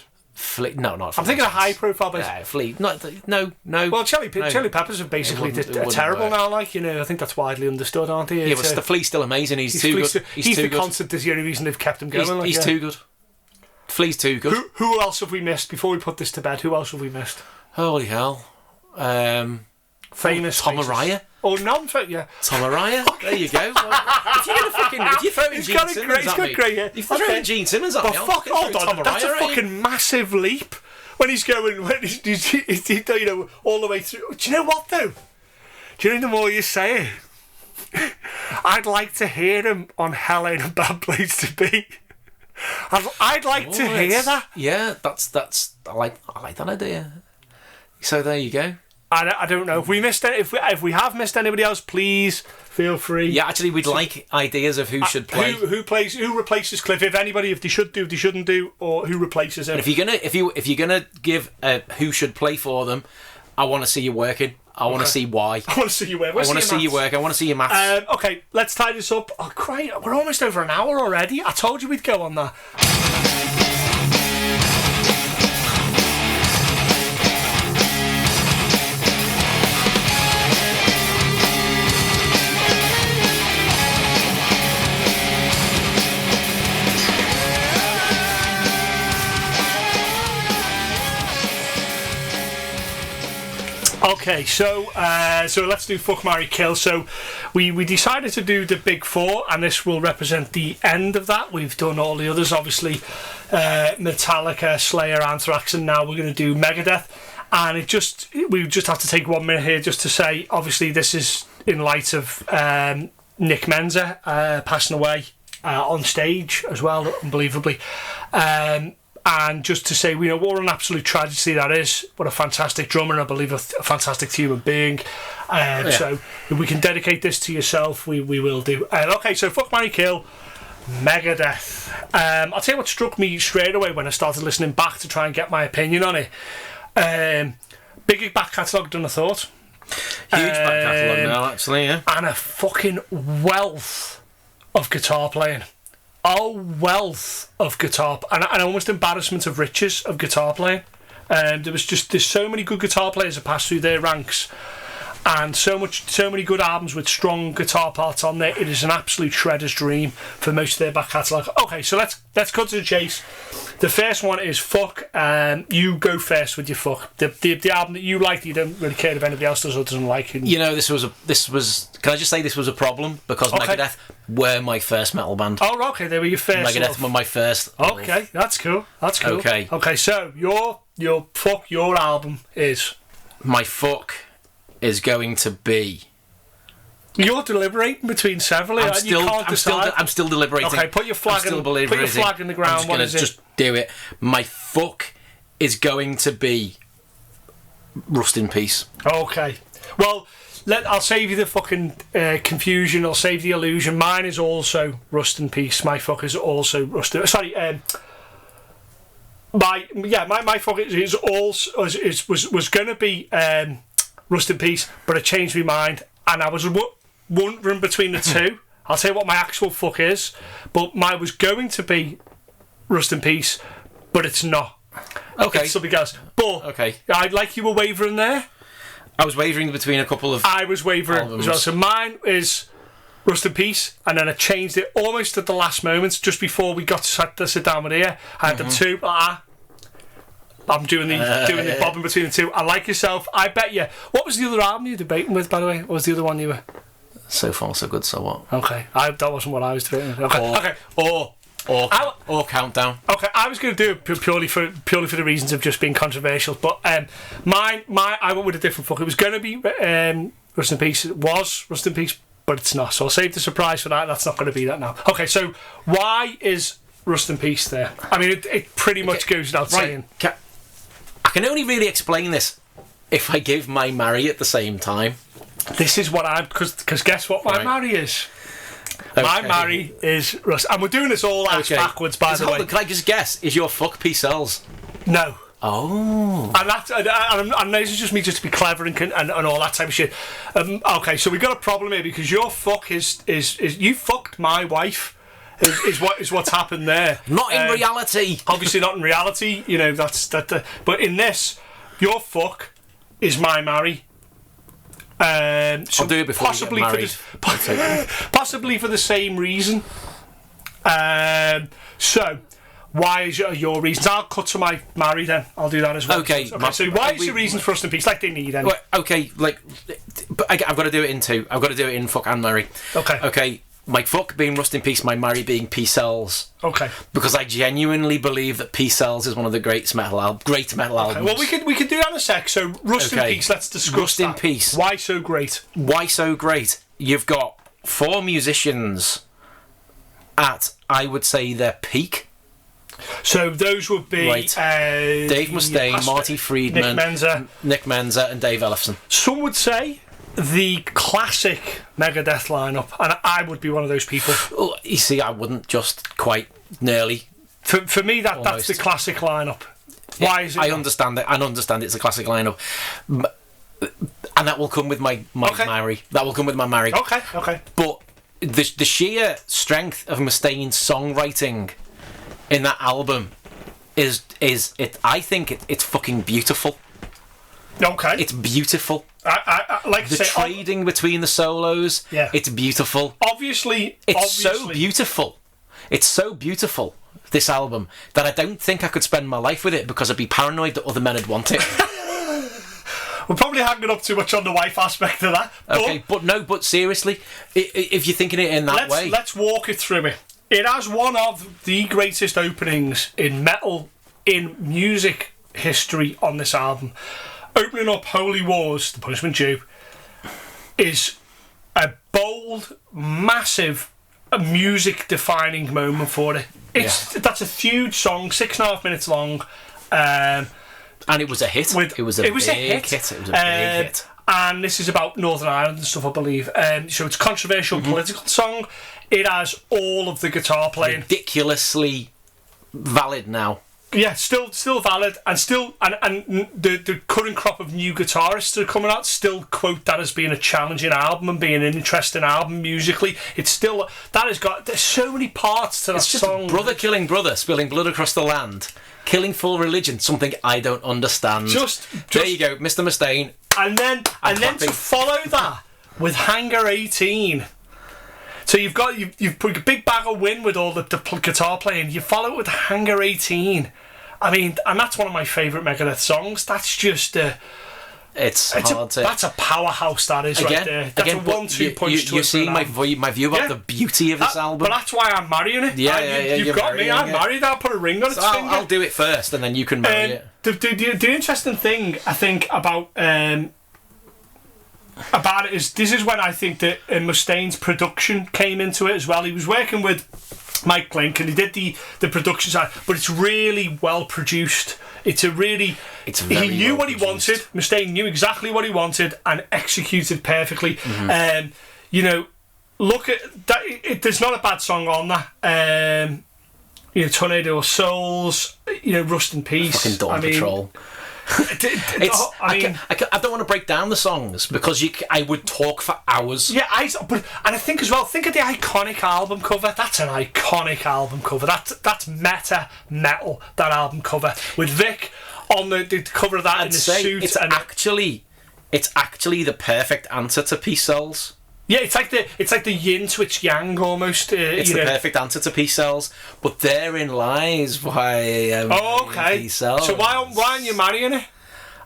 No, not Flea. I'm thinking of high-profile bass. Yeah, Flea. No. Well, Chili Peppers are basically terrible now. I think that's widely understood, aren't they? Yeah, but the Flea's still amazing. He's too good. He's the constant. Is the only reason they've kept him going. He's too good. Flea's too good. Who else have we missed before we put this to bed? Who else have we missed? Holy hell. Famous Tom Araya. Oh, non-famous, yeah. Tom Araya. There you go. If you throw in Gene Simmons at me, if you throw in Gene Simmons at me, hold on, that's a fucking massive leap. When he's going, all the way through. Do you know what though? Do you know the more you say it, I'd like to hear him on Hell Ain't a Bad Place to Be. I'd like to hear that. Yeah, that's. I like that idea. So there you go. I don't know if we missed it. If we have missed anybody else, please feel free. Yeah, actually, we'd like ideas of who should play. Who replaces Cliff? If anybody, if they should do, they shouldn't do, or who replaces him. And if you're gonna give who should play for them, I want to see you working. I want to see why. I want to see you work. I want to see you work. I want to see your maths. Okay, let's tie this up. Oh, great. We're almost over an hour already. I told you we'd go on that. Okay, so let's do Fuck, Marry, Kill. So we decided to do the big four, and this will represent the end of that. We've done all the others, obviously, Metallica, Slayer, Anthrax, and now we're going to do Megadeth. And we just have to take 1 minute here just to say, obviously, this is in light of Nick Menza passing away on stage as well, unbelievably. And just to say, what an absolute tragedy that is. What a fantastic drummer, and I believe a fantastic human being. So if we can dedicate this to yourself, we will do. Okay, so Fuck, Marry, Kill, Megadeth. I'll tell you what struck me straight away when I started listening back to try and get my opinion on it. Bigger back catalogue than I thought. Huge back catalogue now, actually, yeah. And a fucking wealth of guitar playing. A wealth of guitar and almost embarrassment of riches of guitar playing. There's so many good guitar players that pass through their ranks, and so many good albums with strong guitar parts on there. It is an absolute shredder's dream for most of their back catalogue. Okay, so let's cut to the chase. The first one is Fuck. You go first with your Fuck. The album that you like, you don't really care if anybody else does or doesn't like it. This was. Can I just say this was a problem because Megadeth were my first metal band. Oh, okay, they were your first. Megadeth were my first. Okay, that's cool. Okay. Okay, so your Fuck, your album is. My Fuck is going to be. You're deliberating between several. I'm still deliberating. Okay, put your flag in the ground. I'm just do it. My Fuck is going to be Rust in Peace. Okay. Well, I'll save you the fucking confusion. I'll save the illusion. Mine is also Rust in Peace. My Fuck is also Rust in... Sorry, my Fuck is also was going to be Rust in Peace, but I changed my mind, and I was wondering between the two. I'll tell you what my actual Fuck is, but mine was going to be Rust in Peace, but it's not. Okay. It's something else. But okay. I'd like you were wavering there. I was wavering between a couple of. I was wavering albums as well. So mine is Rust in Peace, and then I changed it almost at the last moment, just before we got to sit down with here. I had the two. I'm doing the bobbing between the two. I Like Yourself. I bet you. What was the other album you were debating with, by the way? What was the other one you were? So Far, So Good, So What? Okay, that wasn't what I was debating with. Okay. Or Countdown. Okay, I was going to do it purely for the reasons of just being controversial, but I went with a different Fuck. It was going to be Rust in Peace. It was Rust in Peace, but it's not. So I'll save the surprise for that. That's not going to be that now. Okay, so why is Rust in Peace there? I mean, it pretty much goes without saying. I can only really explain this if I give my Marry at the same time. This is what because guess what my Marry is? Okay. My Marry is Rust. And we're doing this all backwards, by the way. Can I just guess? Is your Fuck Peace Cells? No. Oh. And this is just me just to be clever and all that type of shit. Okay, so we've got a problem here because your Fuck is you fucked my wife. Is what's happened there. Not in reality. Obviously not in reality. But in this, your Fuck is my Marry. So I'll do it before possibly we get married. Possibly for the same reason. So why is your reasons? I'll cut to my Marry then. I'll do that as well. Okay. So why is your reasons for Rust in Peace? Like they need any. Okay. But I've got to do it in two. I've got to do it in Fuck and Marry. Okay. My Fuck being Rust in Peace, my Marry being Peace Cells. Okay. Because I genuinely believe that Peace Cells is one of the great metal albums. Okay. Well, we could do that in a sec. So Rust in Peace, let's discuss Rust in that. Peace. Why so great? Why so great? You've got 4 musicians at, I would say, their peak. So those would be Dave Mustaine, Marty Friedman, Nick Menza, and Dave Ellefson. Some would say the classic Megadeth lineup, and I would be one of those people. Oh, you see, I wouldn't, just quite nearly. For me, that's the classic lineup. Why is it? I understand it. I understand it's a classic lineup, and that will come with my Mary. That will come with my Mary. Okay. But the sheer strength of Mustaine's songwriting in that album is it. I think it's fucking beautiful. Okay. It's beautiful. I like the to say, trading between the solos. Yeah. It's beautiful. Obviously, so beautiful. It's so beautiful, this album, that I don't think I could spend my life with it because I'd be paranoid that other men would want it. We're probably hanging up too much on the wife aspect of that. But seriously, if you're thinking it in that way, let's walk it through it. It has one of the greatest openings in metal, in music history on this album. Opening up Holy Wars, The Punishment Due, is a bold, massive, music-defining moment for it. That's a huge song, 6.5 minutes long. And it was a hit. It was a big hit. And this is about Northern Ireland and stuff, I believe. So it's a controversial political song. It has all of the guitar playing. Ridiculously valid now. Yeah, still valid, and the current crop of new guitarists that are coming out still quote that as being a challenging album and being an interesting album musically. It's still there's so many parts to that song. Just brother killing brother, spilling blood across the land, killing for religion, something I don't understand. Just there you go, Mr. Mustaine. And then to follow that with Hangar 18. So you've put a big bag of wind with all the guitar playing. You follow it with Hangar 18. I mean, and that's one of my favourite Megadeth songs. That's just that's a powerhouse. That is right there. That's a 1-2 punch. You're seeing my view about the beauty of this album. But that's why I'm marrying it. You've got me. I'm married. I'll put a ring on its finger. I'll do it first, and then you can marry it. The interesting thing I think about it is this is when I think that Mustaine's production came into it as well. He was working with Mike Klink and he did the production side, but it's really well produced. He knew what he wanted. Mustaine knew exactly what he wanted and executed perfectly. Look at that. There's not a bad song on that. Tornado of Souls. Rust in Peace. Fucking Dawn Patrol. I don't want to break down the songs because I would talk for hours. Yeah, and I think as well. Think of the iconic album cover. That's an iconic album cover. That's meta metal. That album cover with Vic on the cover of that in the suit. It's actually the perfect answer to Peace Cells. Yeah, it's like the yin to its yang almost. It's the perfect answer to Peace Cells, but therein lies why. Peace Cells. So why aren't you marrying it?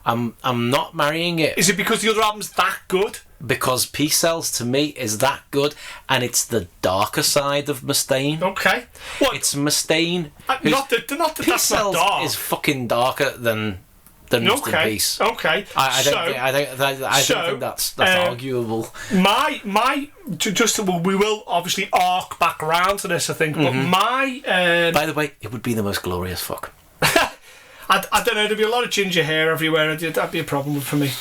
I'm not marrying it. Is it because the other album's that good? Because Peace Cells to me is that good, and it's the darker side of Mustaine. Okay, what? It's Mustaine. Peace Cells is fucking darker than Rust in Peace. Okay. I don't think that's arguable. We will obviously arc back around to this, I think. But by the way, it would be the most glorious fuck. I don't know. There'd be a lot of ginger hair everywhere. That'd be a problem for me.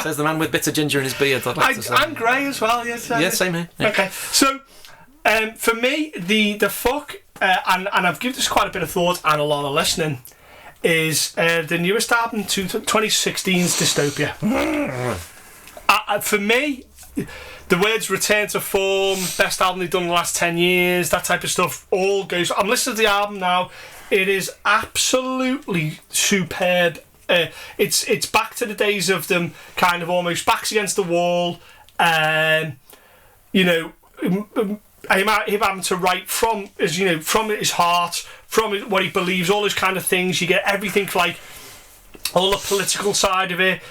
Says the man with bits of ginger in his beard. I'm grey as well. Yes. Yeah, same here. Yeah. Okay. So, for me, the fuck, and I've given this quite a bit of thought and a lot of listening, is the newest album, 2016's Dystopia. For me, the words return to form, best album they've done in the last 10 years, that type of stuff, all goes. I'm listening to the album now. It is absolutely superb. It's back to the days of them kind of almost backs against the wall. Him having to write from his heart, from what he believes, all those kind of things. You get everything like all the political side of it,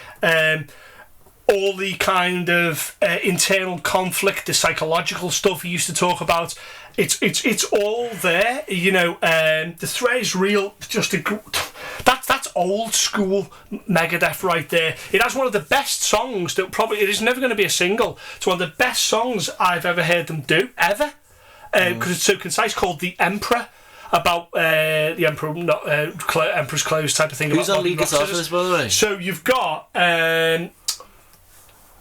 all the kind of internal conflict, the psychological stuff he used to talk about. It's all there. The threat is real. Just That's old school Megadeth right there. It has one of the best songs that probably it is never going to be a single. It's one of the best songs I've ever heard them do ever because it's so concise. Called "The Emperor." About the Emperor, not Emperor's Clothes type of thing. Who's about on lead guitar for this, by the way? So you've got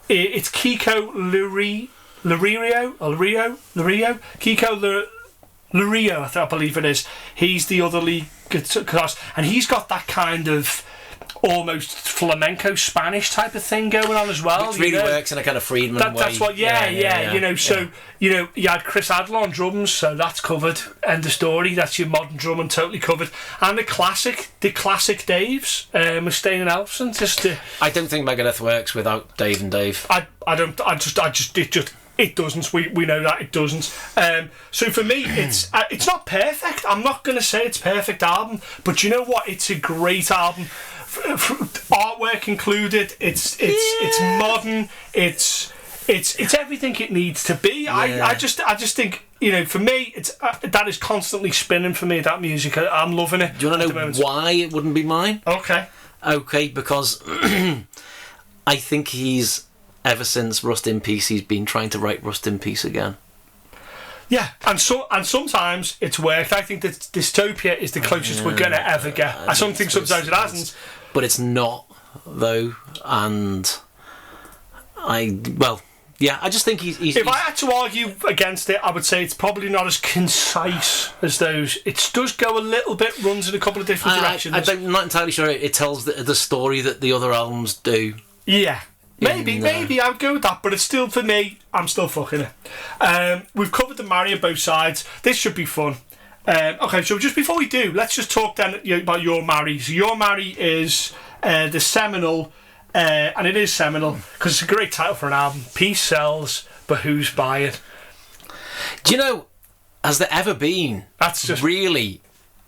it's Kiko Lurio, Kiko Lurio, I believe it is. He's the other lead guitarist, and he's got that kind of almost flamenco Spanish type of thing going on as well. Which really works in a kind of Friedman way. That's what, yeah. You know, so you know, you had Chris Adler on drums, so that's covered. End of story. That's your modern drum and totally covered. And the classic Daves, Mustaine and Elfson. I don't think Megadeth works without Dave and Dave. It doesn't. We know that it doesn't. So for me, it's not perfect. I'm not going to say it's a perfect album, but you know what? It's a great album. Artwork included. It's modern. It's everything it needs to be. Yeah. I just think, you know, for me, it's that is constantly spinning for me. That music, I'm loving it. Do you want to know why it wouldn't be mine? Okay, because I think he's ever since Rust in Peace, he's been trying to write Rust in Peace again. Yeah, and sometimes it's worked. I think that Dystopia is the closest we're gonna ever get. I think sometimes it hasn't, but it's not though. And I just think he's. If I had to argue against it, I would say it's probably not as concise as those. It does go a little bit, runs in a couple of different directions. I'm not entirely sure it tells the story that the other albums do. Yeah. Maybe I would go with that, but it's still, for me, I'm still fucking it. We've covered the Mario both sides. This should be fun. Okay, so just before we do, let's just talk then about Your Mary. So Your Mary is the seminal, and it is seminal because it's a great title for an album. Peace sells, but who's buying? Do you know, has there ever been that's just really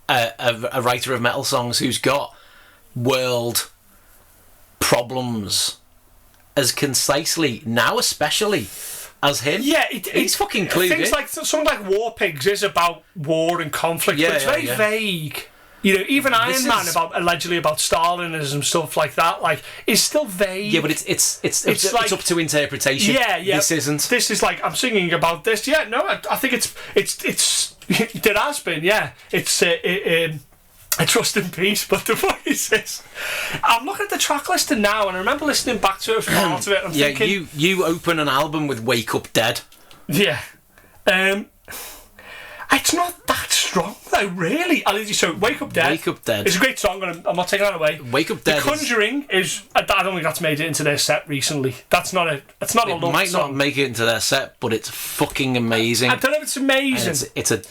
a writer of metal songs who's got world problems as concisely, now especially, as him? Yeah, he's fucking clued things in. like something like War Pigs is about war and conflict, but it's very vague. You know, even Iron Man allegedly about Stalinism, stuff like that, like, is still vague. Yeah, but it's like, up to interpretation. Yeah. This isn't. This is like, I'm singing about this. Yeah, no, I think it's it has been. Yeah, it's Rust in Peace, but the voice is. I'm looking at the track listing now, and I remember listening back to it as part of it. And I'm thinking, you open an album with "Wake Up Dead." Yeah, it's not that strong though, really. So "Wake Up Dead." "Wake Up Dead" is a great song, and I'm not taking that away. "Wake Up Dead." The Conjuring is. I don't think that's made it into their set recently. That's not a. It's not a long song. It might not make it into their set, but it's fucking amazing. I don't know if it's amazing. It's a.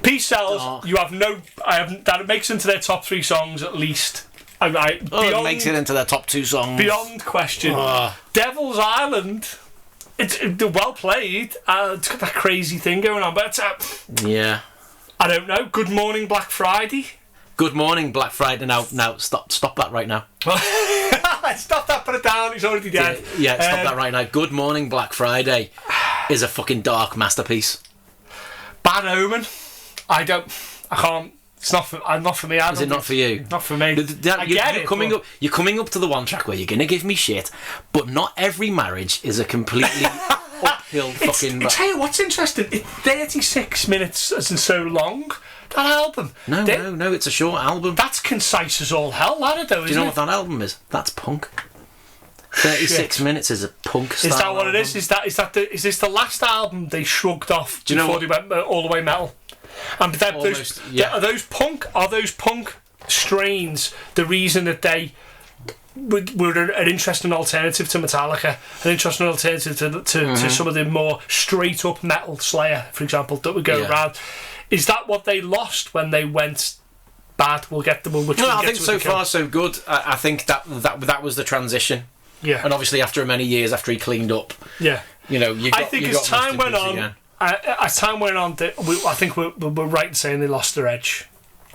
Peace sells. You have no. That makes into their top 3 songs at least. It makes it into their top 2 songs. Beyond question. Devil's Island. It's well played. It's got that crazy thing going on, but yeah. I don't know. Good Morning Black Friday. Good Morning Black Friday. Now stop that right now. Stop that. Put it down. He's already dead. Yeah. Stop that right now. Good Morning Black Friday is a fucking dark masterpiece. Bad Omen. I can't. It's not for me. Is it not for you? Not for me. You're coming up to the one track where you're going to give me shit, but not every marriage is a completely uphill fucking. I tell you what's interesting. It's 36 minutes isn't so long. That album. No, it's a short album. That's concise as all hell, that though. Do you know what that album is? That's punk. 36 minutes is a punk style. Is that what album. it is? Is this the last album they shrugged off before they went all the way metal? And are those punk strains the reason that they were an interesting alternative to Metallica, an interesting alternative to some of the more straight up metal, Slayer, for example, that would go around? Is that what they lost when they went bad? We'll get them. I think so far so good. I think that was the transition. Yeah, and obviously after many years, after he cleaned up. Yeah, I think as time went on. As time went on, I think we're right in saying they lost their edge.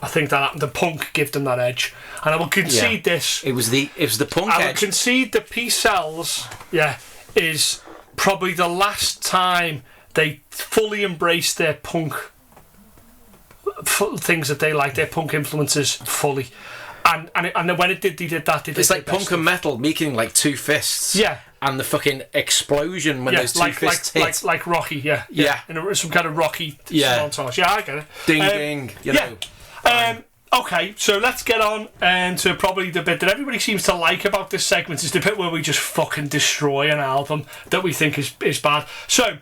I think that the punk gave them that edge, and I will concede this. It was the punk edge. I will concede that Peace Sells, is probably the last time they fully embraced their punk things that they like, their punk influences fully. And then when he did that. It's like punk and metal making like two fists. Yeah. And the fucking explosion when those two fists hit. Like Rocky, yeah. In some kind of Rocky montage. Yeah, I get it. Ding, ding, you know. Okay, so let's get on to probably the bit that everybody seems to like about this segment, is the bit where we just fucking destroy an album that we think is bad. So,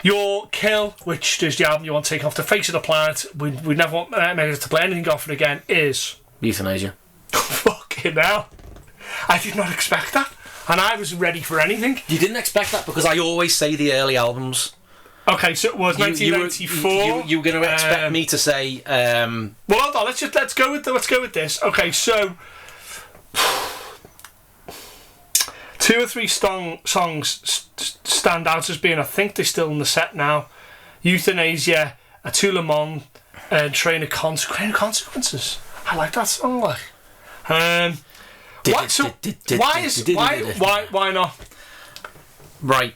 your kill, which is the album you want to take off the face of the planet, we never want Megadeth to play anything off it again, is... Euthanasia. Fucking hell. I did not expect that. And I was ready for anything. You didn't expect that because I always say the early albums. Okay, so it was 1994. You were going to expect me to say. Well, hold on. Let's go with this. Okay, so 2 or 3 songs stand out as being. I think they're still in the set now. Euthanasia, A Tout Le Monde, and Train of Consequences. I like that song. Like, why not? Right.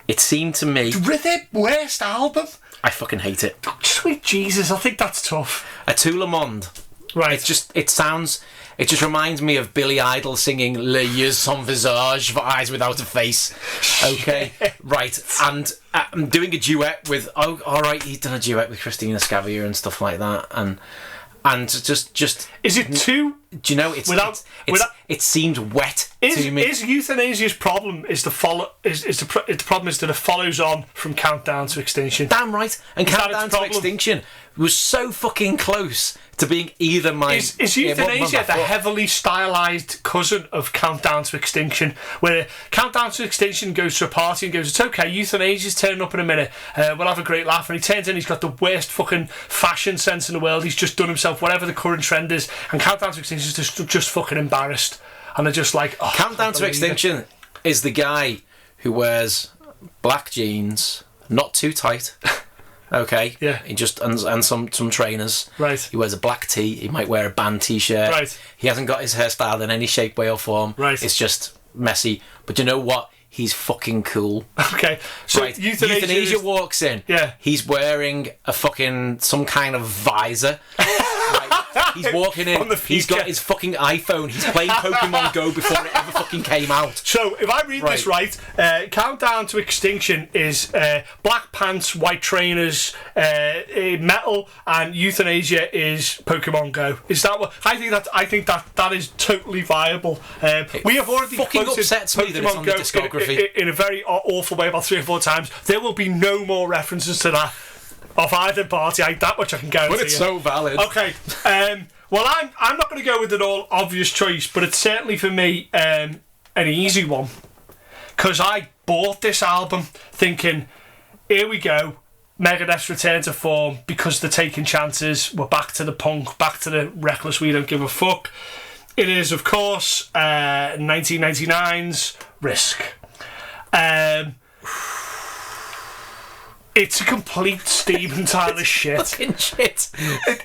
It seemed to me... Their worst album? I fucking hate it. Oh, sweet Jesus, I think that's tough. A Tout Le Monde. Right. It just reminds me of Billy Idol singing Les Yeux Sans Visage for Eyes Without a Face. Okay, right. And I'm doing a duet with... Oh, all right, he's done a duet with Christina Scavier and stuff like that. And just... Is it too... Do you know, it seemed wet to me. Is Euthanasia's problem the problem is that it follows on from Countdown to Extinction? Damn right. And Countdown to Extinction was so fucking close to being either my... Is Euthanasia the heavily stylised cousin of Countdown to Extinction, where Countdown to Extinction goes to a party and goes, it's okay, Euthanasia's turning up in a minute, we'll have a great laugh, and he turns in, he's got the worst fucking fashion sense in the world, he's just done himself whatever the current trend is, and Countdown to Extinction is just fucking embarrassed, and they're just like, oh, Countdown to Extinction is the guy who wears black jeans, not too tight. Okay. Yeah. He just and some trainers. Right. He wears a black tee. He might wear a band t-shirt. Right. He hasn't got his hairstyle in any shape, way or form. Right. It's just messy. But you know what? He's fucking cool. Okay. So right. Euthanasia walks in. Yeah. He's wearing some kind of visor. Right. He's walking in. He's got his fucking iPhone. He's playing Pokemon Go before it ever fucking came out. So if I read this right, Countdown to Extinction is black pants, white trainers, metal, and Euthanasia is Pokemon Go. Is that what I think that is totally viable. We have already fucking upsets me that it's on the discography in a very awful way about 3 or 4 times. There will be no more references to that off either party. That much I can guarantee. But it's so valid. Okay. Well, I'm not going to go with an all obvious choice, but it's certainly for me an easy one, because I bought this album thinking, here we go, Megadeth's return to form, because they're taking chances. We're back to the punk, back to the reckless, we don't give a fuck. It is, of course, 1999's Risk. It's a complete Steven Tyler shit. Fucking shit.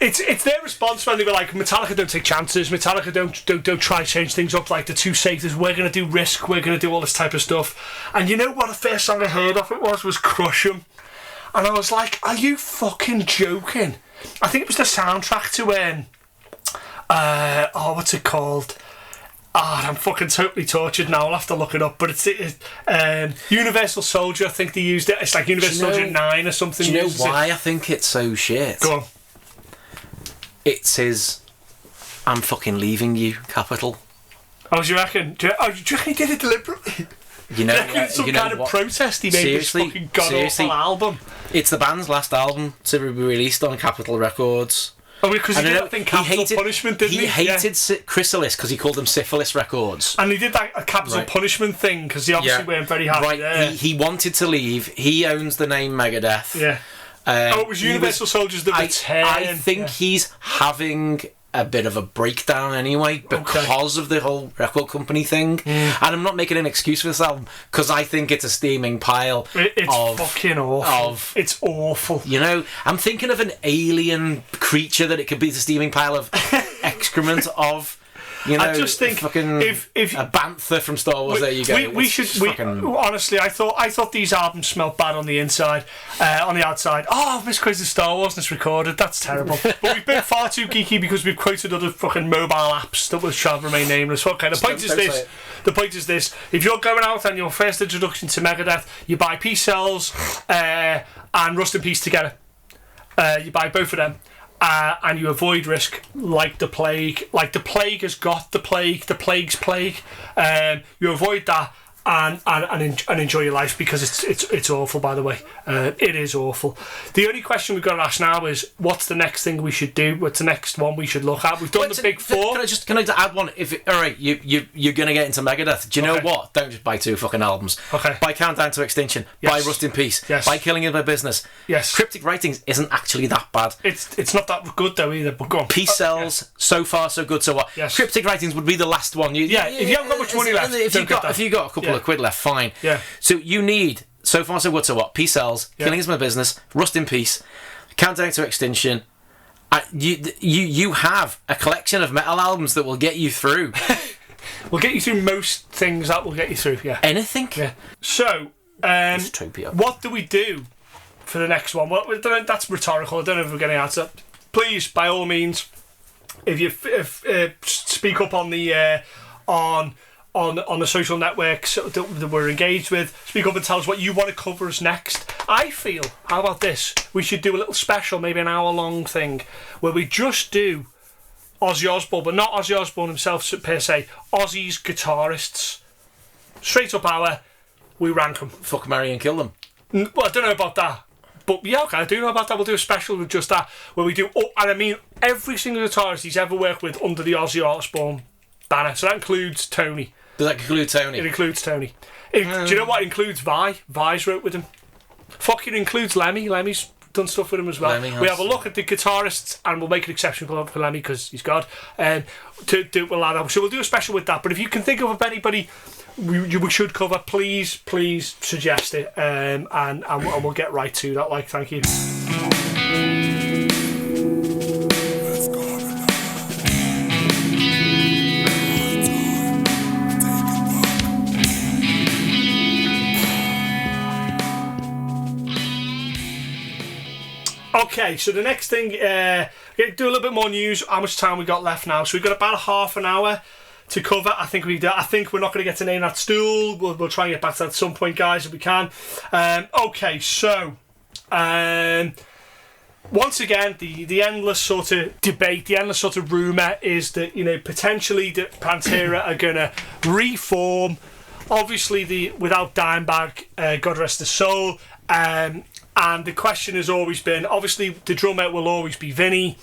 It's their response when they were like, Metallica don't take chances, Metallica don't try to change things up like the two satyrs, we're going to do Risk, we're going to do all this type of stuff. And you know what the first song I heard of it was Crush 'Em. And I was like, are you fucking joking? I think it was the soundtrack to what's it called? I'm fucking totally tortured now. I'll have to look it up. But it's Universal Soldier. I think they used it. It's like Universal Soldier 9 or something. Do you know why I think it's so shit? Go on. It's his I'm fucking leaving you capital. Oh, do you reckon? Do you reckon he did it deliberately? You know, it's some kind of protest he made this fucking god-awful album. It's the band's last album to be released on Capitol Records. Oh, because he did that thing, Capital Punishment, didn't he? He hated Chrysalis because he called them Syphilis Records. And he did that Capital Punishment thing because they obviously weren't very happy there. He wanted to leave. He owns the name Megadeth. Yeah. It was Universal Soldiers that return. I think he's having a bit of a breakdown anyway because of the whole record company thing. And I'm not making an excuse for this album because I think it's a steaming pile. It's fucking awful. It's awful. You know, I'm thinking of an alien creature that it could be the steaming pile of excrement of. You know, I just think fucking if a bantha from Star Wars, there you go. We honestly, I thought these albums smelled bad on the inside, on the outside. Oh, I've misquoted Star Wars and it's recorded. That's terrible. But we've been far too geeky because we've quoted other fucking mobile apps that shall remain nameless. Okay, the point is this: if you're going out and your first introduction to Megadeth, you buy Peace Cells and Rust in Peace together. You buy both of them. And you avoid risk like the plague. Like the plague has got the plague's plague. You avoid that and enjoy your life, because it's awful, by the way. It is awful. The only question we've got to ask now is, what's the next thing we should do? What's the next one we should look at? We've done the big four. Can I add one? Alright, you're going to get into Megadeth. Do you know what? Don't just buy 2 fucking albums. Okay. Buy Countdown to Extinction. Yes. Buy Rust in Peace. Yes. Buy Killing of My Business. Yes. Cryptic Writings isn't actually that bad. It's not that good though either, but go on. Peace Cells, So Far So Good So What. Yes. Cryptic Writings would be the last one. If you haven't got much money left, if you got a couple of quid left, fine. Yeah. So you need So Far So Good So What, Peace Cells, Killing Is My Business, Rust in Peace, Countdown to Extinction. You have a collection of metal albums that will get you through. We'll get you through most things. That will get you through. Yeah. Anything. Yeah. So, what do we do for the next one? Well, that's rhetorical. I don't know if we're getting answer. Please, by all means, if you speak up on the on the social networks that we're engaged with, speak up and tell us what you want to cover us next. I feel, how about this? We should do a little special, maybe an hour-long thing, where we just do Ozzy Osbourne, but not Ozzy Osbourne himself per se. Ozzy's guitarists. Straight up hour, we rank them. Fuck, marry and kill them. Well, I don't know about that. But yeah, okay, I do know about that. We'll do a special with just that, where we do, and I mean, every single guitarist he's ever worked with under the Ozzy Osbourne banner. So that includes Tony. Does that include Tony? It includes Tony. Do you know what? It includes Vi. Vi's wrote with him. Fucking includes Lemmy. Lemmy's done stuff with him as well. We have a look at the guitarists and we'll make an exception for Lemmy because he's God. So we'll do a special with that. But if you can think of anybody we should cover, please suggest it, and we'll get right to that. Like, thank you. Okay, so the next thing, do a little bit more news. How much time we got left now? So we've got about half an hour to cover. I think we're not going to get to name that stool. We'll try and get back to that at some point, guys, if we can. Okay, so once again, the endless sort of debate, the endless sort of rumour is that, you know, potentially that Pantera are going to reform. Obviously, without Dimebag, God rest his soul. And the question has always been, obviously, the drummer will always be Vinny.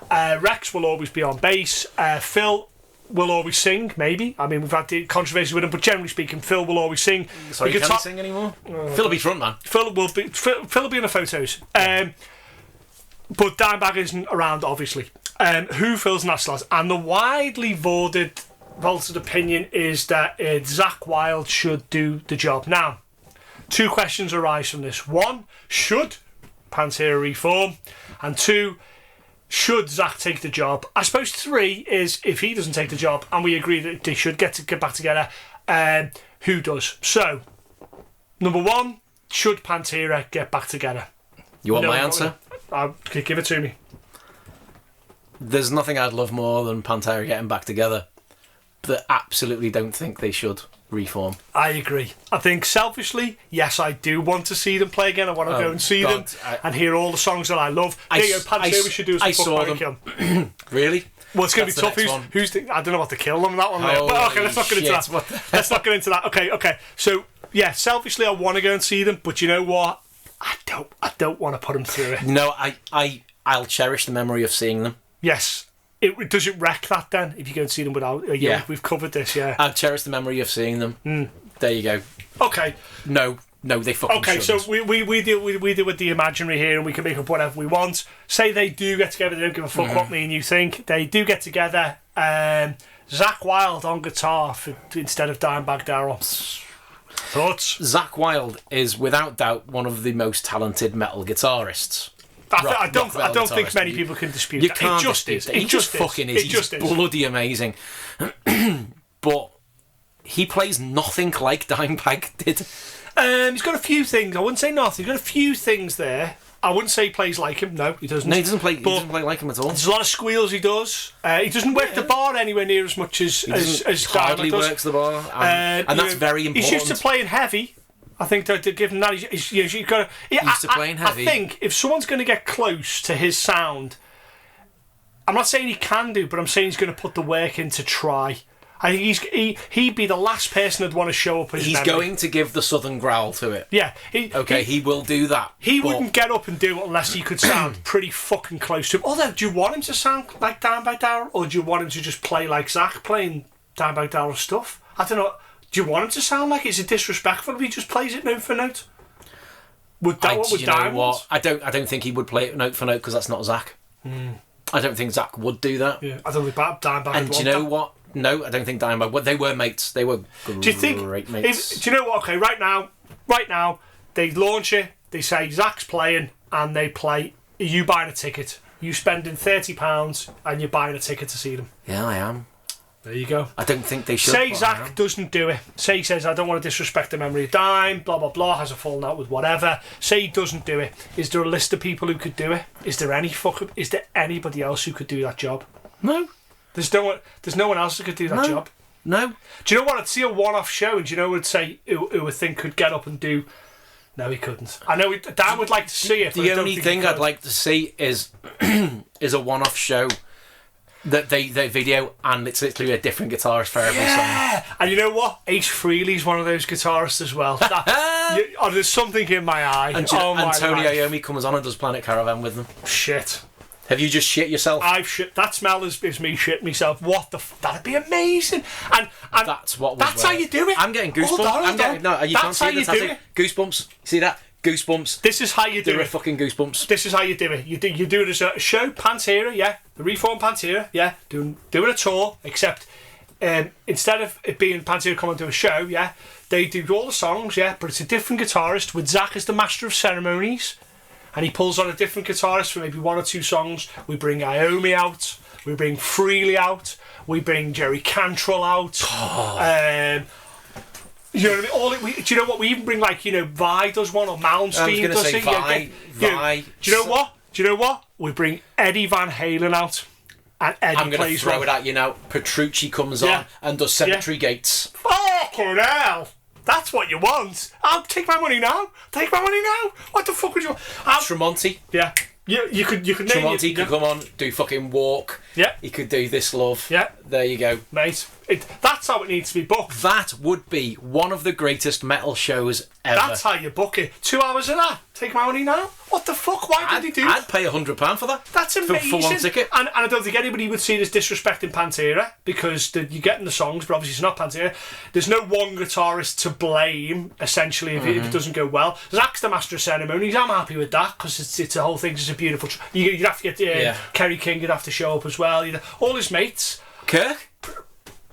Rex will always be on bass. Phil will always sing, maybe. I mean, we've had the controversy with him, but generally speaking, Phil will always sing. Sorry, can he sing anymore? Phil will be frontman. Phil will be in the photos. But Dimebag isn't around, obviously. Who fills in that slot? And the widely vaulted opinion is that Zakk Wylde should do the job. Now, 2 questions arise from this. 1, should Pantera reform? And 2, should Zakk take the job? I suppose 3 is, if he doesn't take the job and we agree that they should get back together, who does? So, number 1, should Pantera get back together? You want my answer? Give it to me. There's nothing I'd love more than Pantera getting back together, but I absolutely don't think they should reform. I agree. I think selfishly, yes, I do want to see them play again. I want to go and see them and hear all the songs that I love. Pantera should do I saw them. Really? Well, it's going to be tough. I don't know what to kill them, that one. But okay, let's not get into that. Let's not get into that. Okay. So, yeah, selfishly, I want to go and see them, but you know what? I don't want to put them through it. No, I'll cherish the memory of seeing them. Yes. Does it wreck that then if you go and see them without? Yeah, we've covered this. Yeah, I'll cherish the memory of seeing them. There you go. Okay. No, they fucking shouldn't. So we deal with the imaginary here, and we can make up whatever we want. Say they do get together, they don't give a fuck what me and you think. They do get together. Zakk Wylde on guitar instead of Dimebag Darrell. Thoughts? Zakk Wylde is without doubt one of the most talented metal guitarists. I don't think many people can dispute that. Can't it just dispute is. That. It He just fucking is. is. It just He's is. bloody amazing. But he plays nothing like Dimebag did. He's got a few things. I wouldn't say nothing. He's got a few things there. I wouldn't say he plays like him. No, he doesn't. No, he doesn't play like him at all. There's a lot of squeals he does. He doesn't work the bar anywhere near as much as hardly Dimebag does. works the bar, and that's very important. He's used to playing heavy. I think to give him that, he's got. Used to playing heavy. I think if someone's going to get close to his sound, I'm not saying he can do, but I'm saying he's going to put the work in to try. I think he'd be the last person that'd want to show up. He's going to give the southern growl to it. Yeah. He will do that. He wouldn't get up and do it unless he could sound pretty fucking close to him. Although, do you want him to sound like Dimebag Darrell, or do you want him to just play like Zach playing Dimebag Darrell stuff? I don't know. Do you want him to sound like it? Is it disrespectful if he just plays it note for note? Would Diamond? What? I don't think he would play it note for note because that's not Zach. I don't think Zach would do that. Yeah, I don't think Dimebag. And do you know what? No, I don't think Dimebag. Well, they were mates. They were great mates. Do you know what? Okay, right now, they launch it. They say Zach's playing, and they play. Are you buying a ticket? You spending £30, and you're buying a ticket to see them. Yeah, I am. There you go. I don't think they should. Say Zach doesn't do it. Say he says, I don't want to disrespect the memory of Dime, blah, blah, blah, has a falling out with whatever. Say he doesn't do it. Is there a list of people who could do it? Is there anybody else who could do that job? No. There's no one else who could do that job. No. Do you know what? I'd see a one-off show, and do you know what I'd say who I think could get up and do... No, he couldn't. I know Dan would like to see it. The only thing I'd like to see is a one-off show that they video, and it's literally a different guitarist for every song. And you know what? Ace Frehley's one of those guitarists as well. There's something in my eye. And Tony Iommi comes on and does Planet Caravan with them. Shit. Have you just shit yourself? I've shit. That smell is me shitting myself. What the? That'd be amazing. And that's what. That's how you do it. I'm getting goosebumps. No, you can't see it. Goosebumps. See that? Goosebumps. This is how you do it. Fucking goosebumps. This is how you do it. You do it as a show. Pantera, yeah. The reformed Pantera, yeah. Doing a tour, except instead of it being Pantera coming to a show, yeah, they do all the songs, yeah, but it's a different guitarist with Zach as the master of ceremonies. And he pulls on a different guitarist for maybe one or two songs. We bring Iommi out. We bring Frehley out. We bring Jerry Cantrell out. You know what I mean? Do you know what? We even bring Vi does one, or Malmsteen does it. Vi. Do you know what? We bring Eddie Van Halen out. And Eddie I'm going to throw it at you now. Petrucci comes on and does Cemetery Gates. Fucking hell! That's what you want. I'll take my money now. What the fuck would you want? Tremonti. Yeah. You could name Tremonti could come on, do fucking Walk. Yeah. He could do This Love. Yeah. There you go. Mate, that's how it needs to be booked. That would be one of the greatest metal shows ever. That's how you book it. 2 hours of that. Take my money now. What the fuck? Why did he do that? I'd pay £100 for that. That's amazing. For one ticket. And I don't think anybody would see it as disrespecting Pantera, because you're getting the songs, but obviously it's not Pantera. There's no one guitarist to blame, essentially, if it doesn't go well. Zach's the master of ceremonies. I'm happy with that, because it's the whole thing. It's a beautiful... You'd have to get Kerry King, you'd have to show up as well. All his mates. Kirk?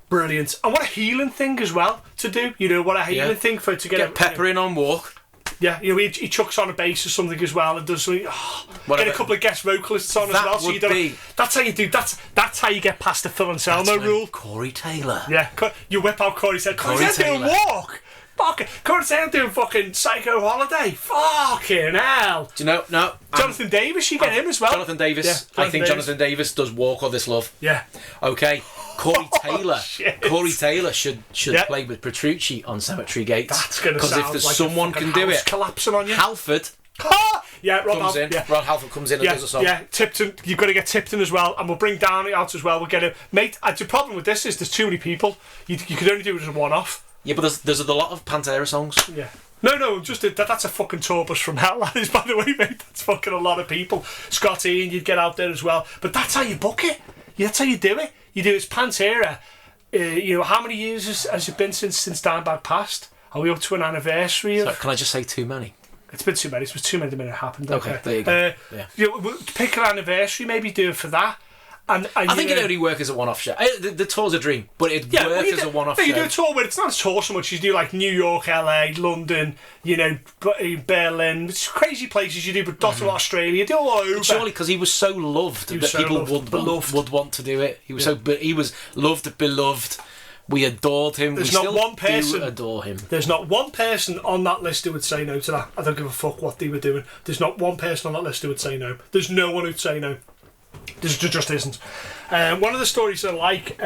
Brilliant. And what a healing thing as well to do. What a healing thing to get Pepper in on Walk. Yeah, he chucks on a bass or something as well, and does something. Get a couple of guest vocalists on as well. So that's how you do. That's how you get past the Phil Anselmo rule. Corey Taylor. Yeah, you whip out Corey Taylor. Corey Taylor doing Walk. Corey Taylor doing fucking Psycho Holiday. Fucking hell. Do you know? No. Jonathan Davis, you get him as well. Jonathan Davis. I think Jonathan Davis does Walk or This Love. Yeah. Okay. Corey Taylor. Corey Taylor should play with Petrucci on Cemetery Gates. That's going to sound because if there's someone can do it, collapsing on you. Halford. Rod Halford comes in and does a song. Yeah, Tipton. You've got to get Tipton as well, and we'll bring Downey out as well. We'll get him, mate. The problem with this is there's too many people. You could only do it as a one-off. Yeah, but there's a lot of Pantera songs. Yeah. No, just that's a fucking tour bus from hell. That is, by the way, mate. That's fucking a lot of people. Scotty, and you'd get out there as well. But that's how you book it. That's how you do it. You do it as Pantera. How many years has it been since Dimebag passed? Are we up to an anniversary of... So can I just say too many? It's been too many. It was too many the minute it happened. Okay, there you go. Pick an anniversary, maybe do it for that. And I think it'd only work as a one-off show. The tour's a dream, but it'd work as a one-off show. You do a tour where it's not a tour so much. You do like New York, LA, London, Berlin. It's crazy places you do, but dot of Australia. Do all over. Surely because he was so loved that people would want to do it. He was he was loved, beloved. We adored him. There's not one person. Adore him. There's not one person on that list who would say no to that. I don't give a fuck what they were doing. There's not one person on that list who would say no. There's no one who'd say no. There just isn't. One of the stories I like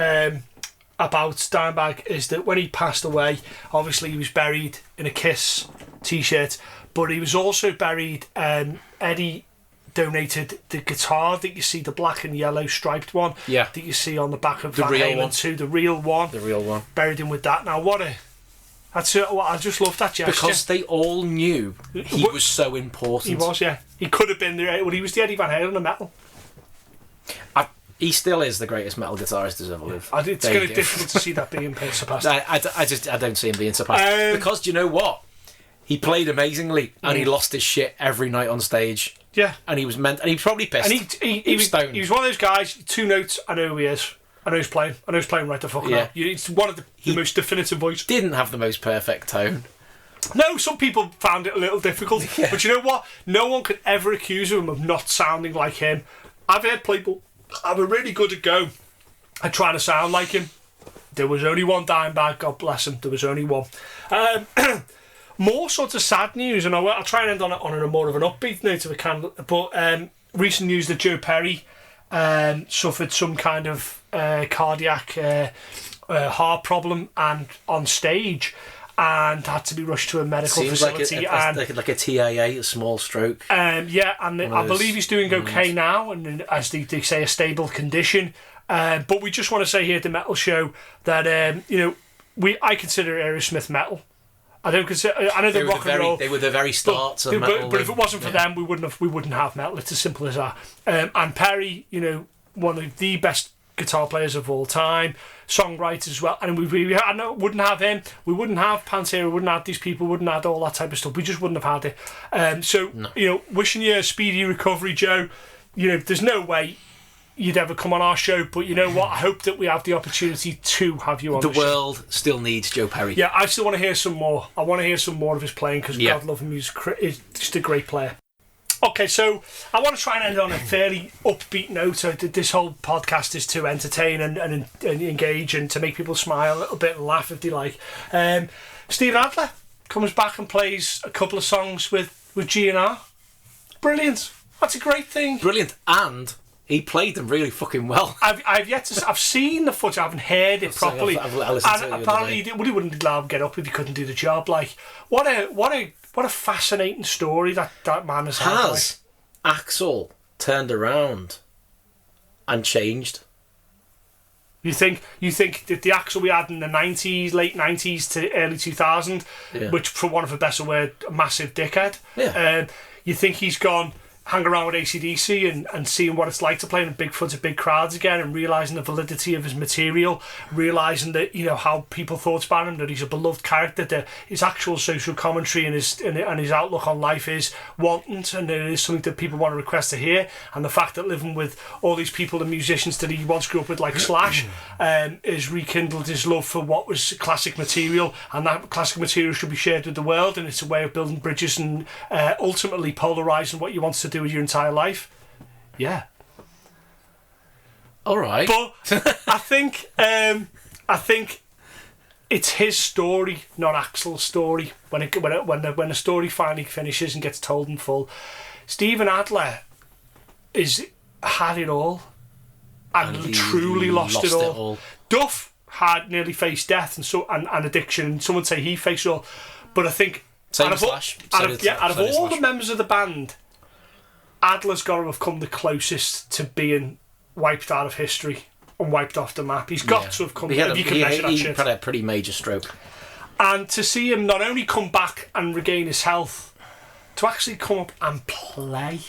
about Dimebag is that when he passed away, obviously he was buried in a Kiss t-shirt, but he was also buried. Eddie donated the guitar that you see, the black and yellow striped one, that you see on the back of Van Halen 2, the real one. Buried him with that. Now I just love that gesture. Because they all knew he was so important. He was, yeah. He could have been there. Well, he was the Eddie Van Halen of metal. He still is the greatest metal guitarist who's ever lived. It's going to be difficult to see that being surpassed. I don't see him being surpassed. Because, do you know what? He played amazingly, and he lost his shit every night on stage. Yeah. And he was probably pissed. And he was stoned. He was one of those guys, 2 notes, I know who he is. I know he's playing. I know he's playing right the fuck now. It's one of the most definitive voice. Didn't have the most perfect tone. No, some people found it a little difficult. Yeah. But you know what? No one could ever accuse him of not sounding like him. I've heard people have a really good go at trying to sound like him. There was only one Dimebag, God bless him. There was only one. More sort of sad news, and I'll try and end on a more of an upbeat note if I can. But recent news that Joe Perry suffered some kind of cardiac heart problem and on stage, and had to be rushed to a medical facility. Like a TIA, a small stroke. Yeah, and I believe he's doing okay now, and as they say, a stable condition. But we just want to say here at the Metal Show that I consider Aerosmith metal. I don't consider. I know the rock and roll. They were the very starts of metal. But if it wasn't for them, we wouldn't have metal. It's as simple as that. And Perry, one of the best guitar players of all time, songwriters as well. And we wouldn't have him. We wouldn't have Pantera. We wouldn't have these people. We wouldn't have all that type of stuff. We just wouldn't have had it. Wishing you a speedy recovery, Joe. There's no way you'd ever come on our show, but you know what? I hope that we have the opportunity to have you on the show. The world still needs Joe Perry. Yeah, I still want to hear some more. I want to hear some more of his playing because God love him, he's just a great player. Okay, so I want to try and end on a fairly upbeat note. So this whole podcast is to entertain and engage and to make people smile a little bit and laugh if they like. Steven Adler comes back and plays a couple of songs with G&R. Brilliant. That's a great thing. Brilliant. And he played them really fucking well. I've seen the footage. I haven't heard it properly. I've listened to it. And apparently, he wouldn't allow him to get up if he couldn't do the job. Like, what a fascinating story that man has had. Has Axl turned around and changed? You think that the Axl we had in the 90s, late 90s to early 2000, which for want of a better word, a massive dickhead. Yeah. You think he's gone hang around with AC/DC and seeing what it's like to play in big front of big crowds again, and realising the validity of his material, realising that how people thought about him, that he's a beloved character, that his actual social commentary and his outlook on life is wanton, and it is something that people want to request to hear, and the fact that living with all these people and musicians that he once grew up with, like Slash, has rekindled his love for what was classic material, and that classic material should be shared with the world, and it's a way of building bridges and ultimately polarising what you want to do with your entire life. Yeah. All right. But I think it's his story, not Axl's story. When the story finally finishes and gets told in full, Steven Adler had it all and truly lost it all. Duff had nearly faced death and addiction, and some would say he faced it all. But I think out of all the members of the band, Adler's got to have come the closest to being wiped out of history and wiped off the map. He's got to have come. He had a pretty major stroke. And to see him not only come back and regain his health, to actually come up and play,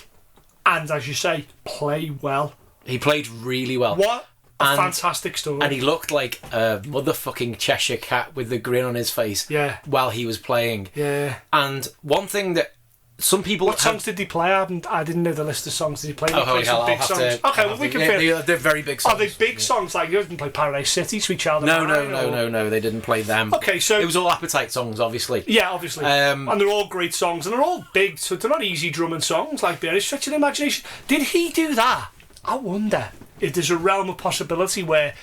and as you say, play well. He played really well. What a fantastic story. And he looked like a motherfucking Cheshire cat with the grin on his face while he was playing. Yeah. And one thing that some people. What songs did he play? I didn't know the list of songs. Did he play? Oh, holy hell! Big songs. Okay, well we can fit. They're very big songs. Are they big songs? Like you didn't play Paradise City, Sweet Child of Mine? No. They didn't play them. Okay, so it was all Appetite songs, obviously. Yeah, obviously. And they're all great songs, and they're all big. So they're not easy drumming songs. Like Beyond Stretch of the Imagination. Did he do that? I wonder if there's a realm of possibility where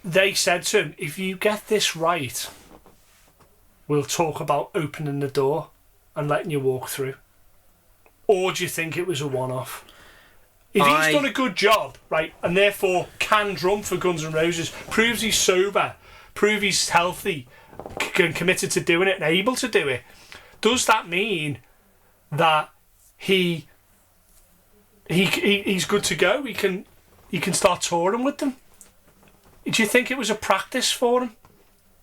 they said to him, "If you get this right, we'll talk about opening the door and letting you walk through." Or do you think it was a one-off? If he's done a good job, right, and therefore can drum for Guns N' Roses, proves he's sober, proves he's healthy, and committed to doing it and able to do it, does that mean that he's good to go? He can start touring with them? Do you think it was a practice for him?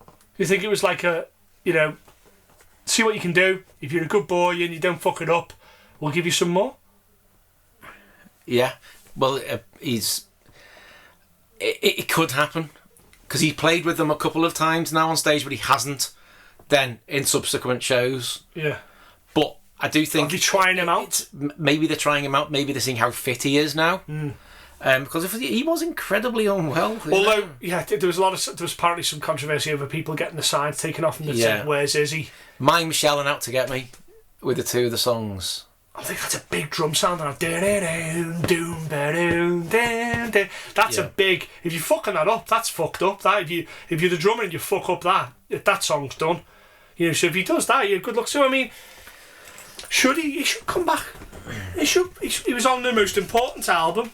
Do you think it was like see what you can do? If you're a good boy and you don't fuck it up, we'll give you some more? Yeah. Well, it could happen. Because he played with them a couple of times now on stage, but he hasn't then in subsequent shows. Yeah. But I do think... Are they trying him out? Maybe they're trying him out. Maybe they're seeing how fit he is now. Because he was incredibly unwell. Although, there was apparently some controversy over people getting the signs taken off and they said, "Where's Izzy?" My Michelle and Out to Get Me with the two of the songs. I think that's a big drum sound. That's a big. If you're fucking that up, that's fucked up. That if you're the drummer and you fuck up that song's done. So if he does that, you're good luck. So I mean, should he? He should come back. He should. He was on the most important album.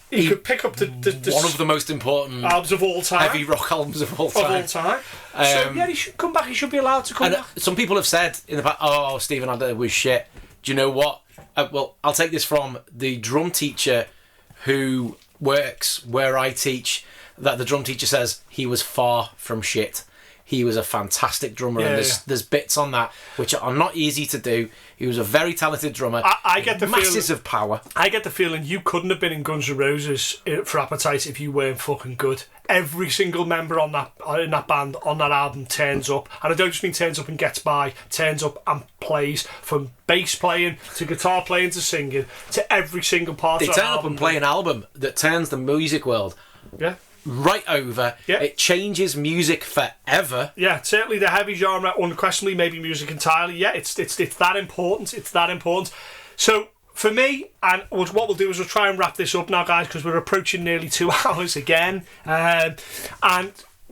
He could pick up the one of the most important albums of all time, heavy rock albums of all time. So he should come back. He should be allowed to come back. Some people have said in the past, "Oh, Stephen Adler was shit." Do you know what? Well, I'll take this from the drum teacher who works where I teach. That the drum teacher says he was far from shit. He was a fantastic drummer, and there's bits on that which are not easy to do. He was a very talented drummer. I get the masses of power. I get the feeling you couldn't have been in Guns N' Roses for Appetite if you weren't fucking good. Every single member in that band on that album turns up, and I don't just mean turns up and gets by. Turns up and plays, from bass playing to guitar playing to singing to every single part. They of turn that up album. and play an album that turns the music world. Yeah. Right over. Yeah. It changes music forever. Yeah, certainly the heavy genre, unquestionably, maybe music entirely. Yeah, it's that important. It's that important. So for me, and what we'll do is we'll try and wrap this up now, guys, because we're approaching nearly 2 hours again. And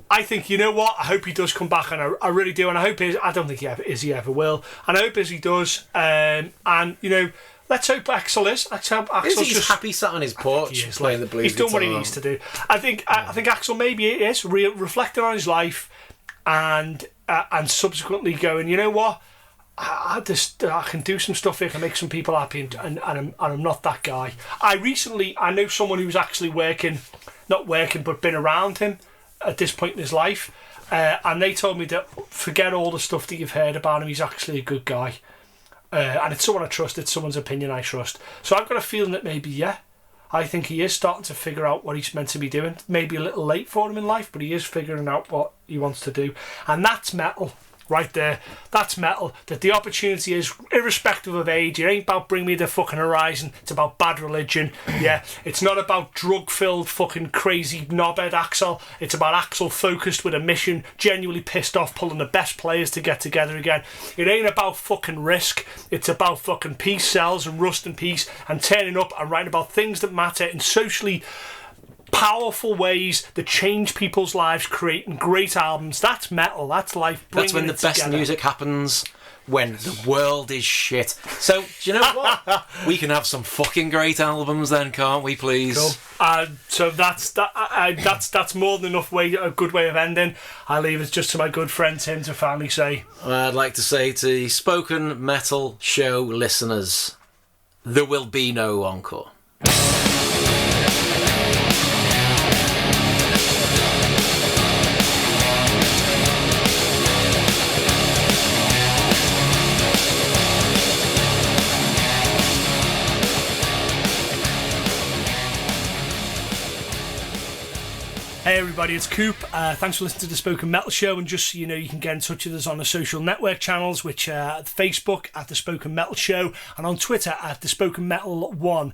I think, you know what? I hope he does come back, and I really do. And I hope I don't think he ever will. And I hope he does. And let's hope Axel is. Axel's He's happy sat on his porch playing the blues. He's done what he needs to do. I think Axel maybe is reflecting on his life and subsequently going, you know what? I can do some stuff here, I can make some people happy, and I'm not that guy. I know someone who's actually not working, but been around him at this point in his life, and they told me that forget all the stuff that you've heard about him. He's actually a good guy. And it's someone I trust, it's someone's opinion I trust. So I've got a feeling that maybe, I think he is starting to figure out what he's meant to be doing. Maybe a little late for him in life, but he is figuring out what he wants to do. And that's metal. Right there, that's metal. That the opportunity is irrespective of age. It ain't about bring me the fucking horizon. It's about Bad Religion. Yeah, it's not about drug-filled fucking crazy knobhead Axel. It's about Axel focused with a mission, genuinely pissed off, pulling the best players to get together again. It ain't about fucking risk. It's about fucking peace sells and rust and peace, and turning up and writing about things that matter in socially powerful ways that change people's lives, creating great albums. That's metal. That's life. That's when the best music happens, when the world is shit. So, do you know what? We can have some fucking great albums then, can't we, please? Cool. So that's more than enough a good way of ending. I leave it just to my good friend Tim to finally say. I'd like to say to the Spoken Metal Show listeners, there will be no encore. Hey everybody, it's Coop. Thanks for listening to the Spoken Metal Show, and just so you know, you can get in touch with us on the social network channels, which are Facebook at the Spoken Metal Show and on Twitter at the Spoken Metal 1.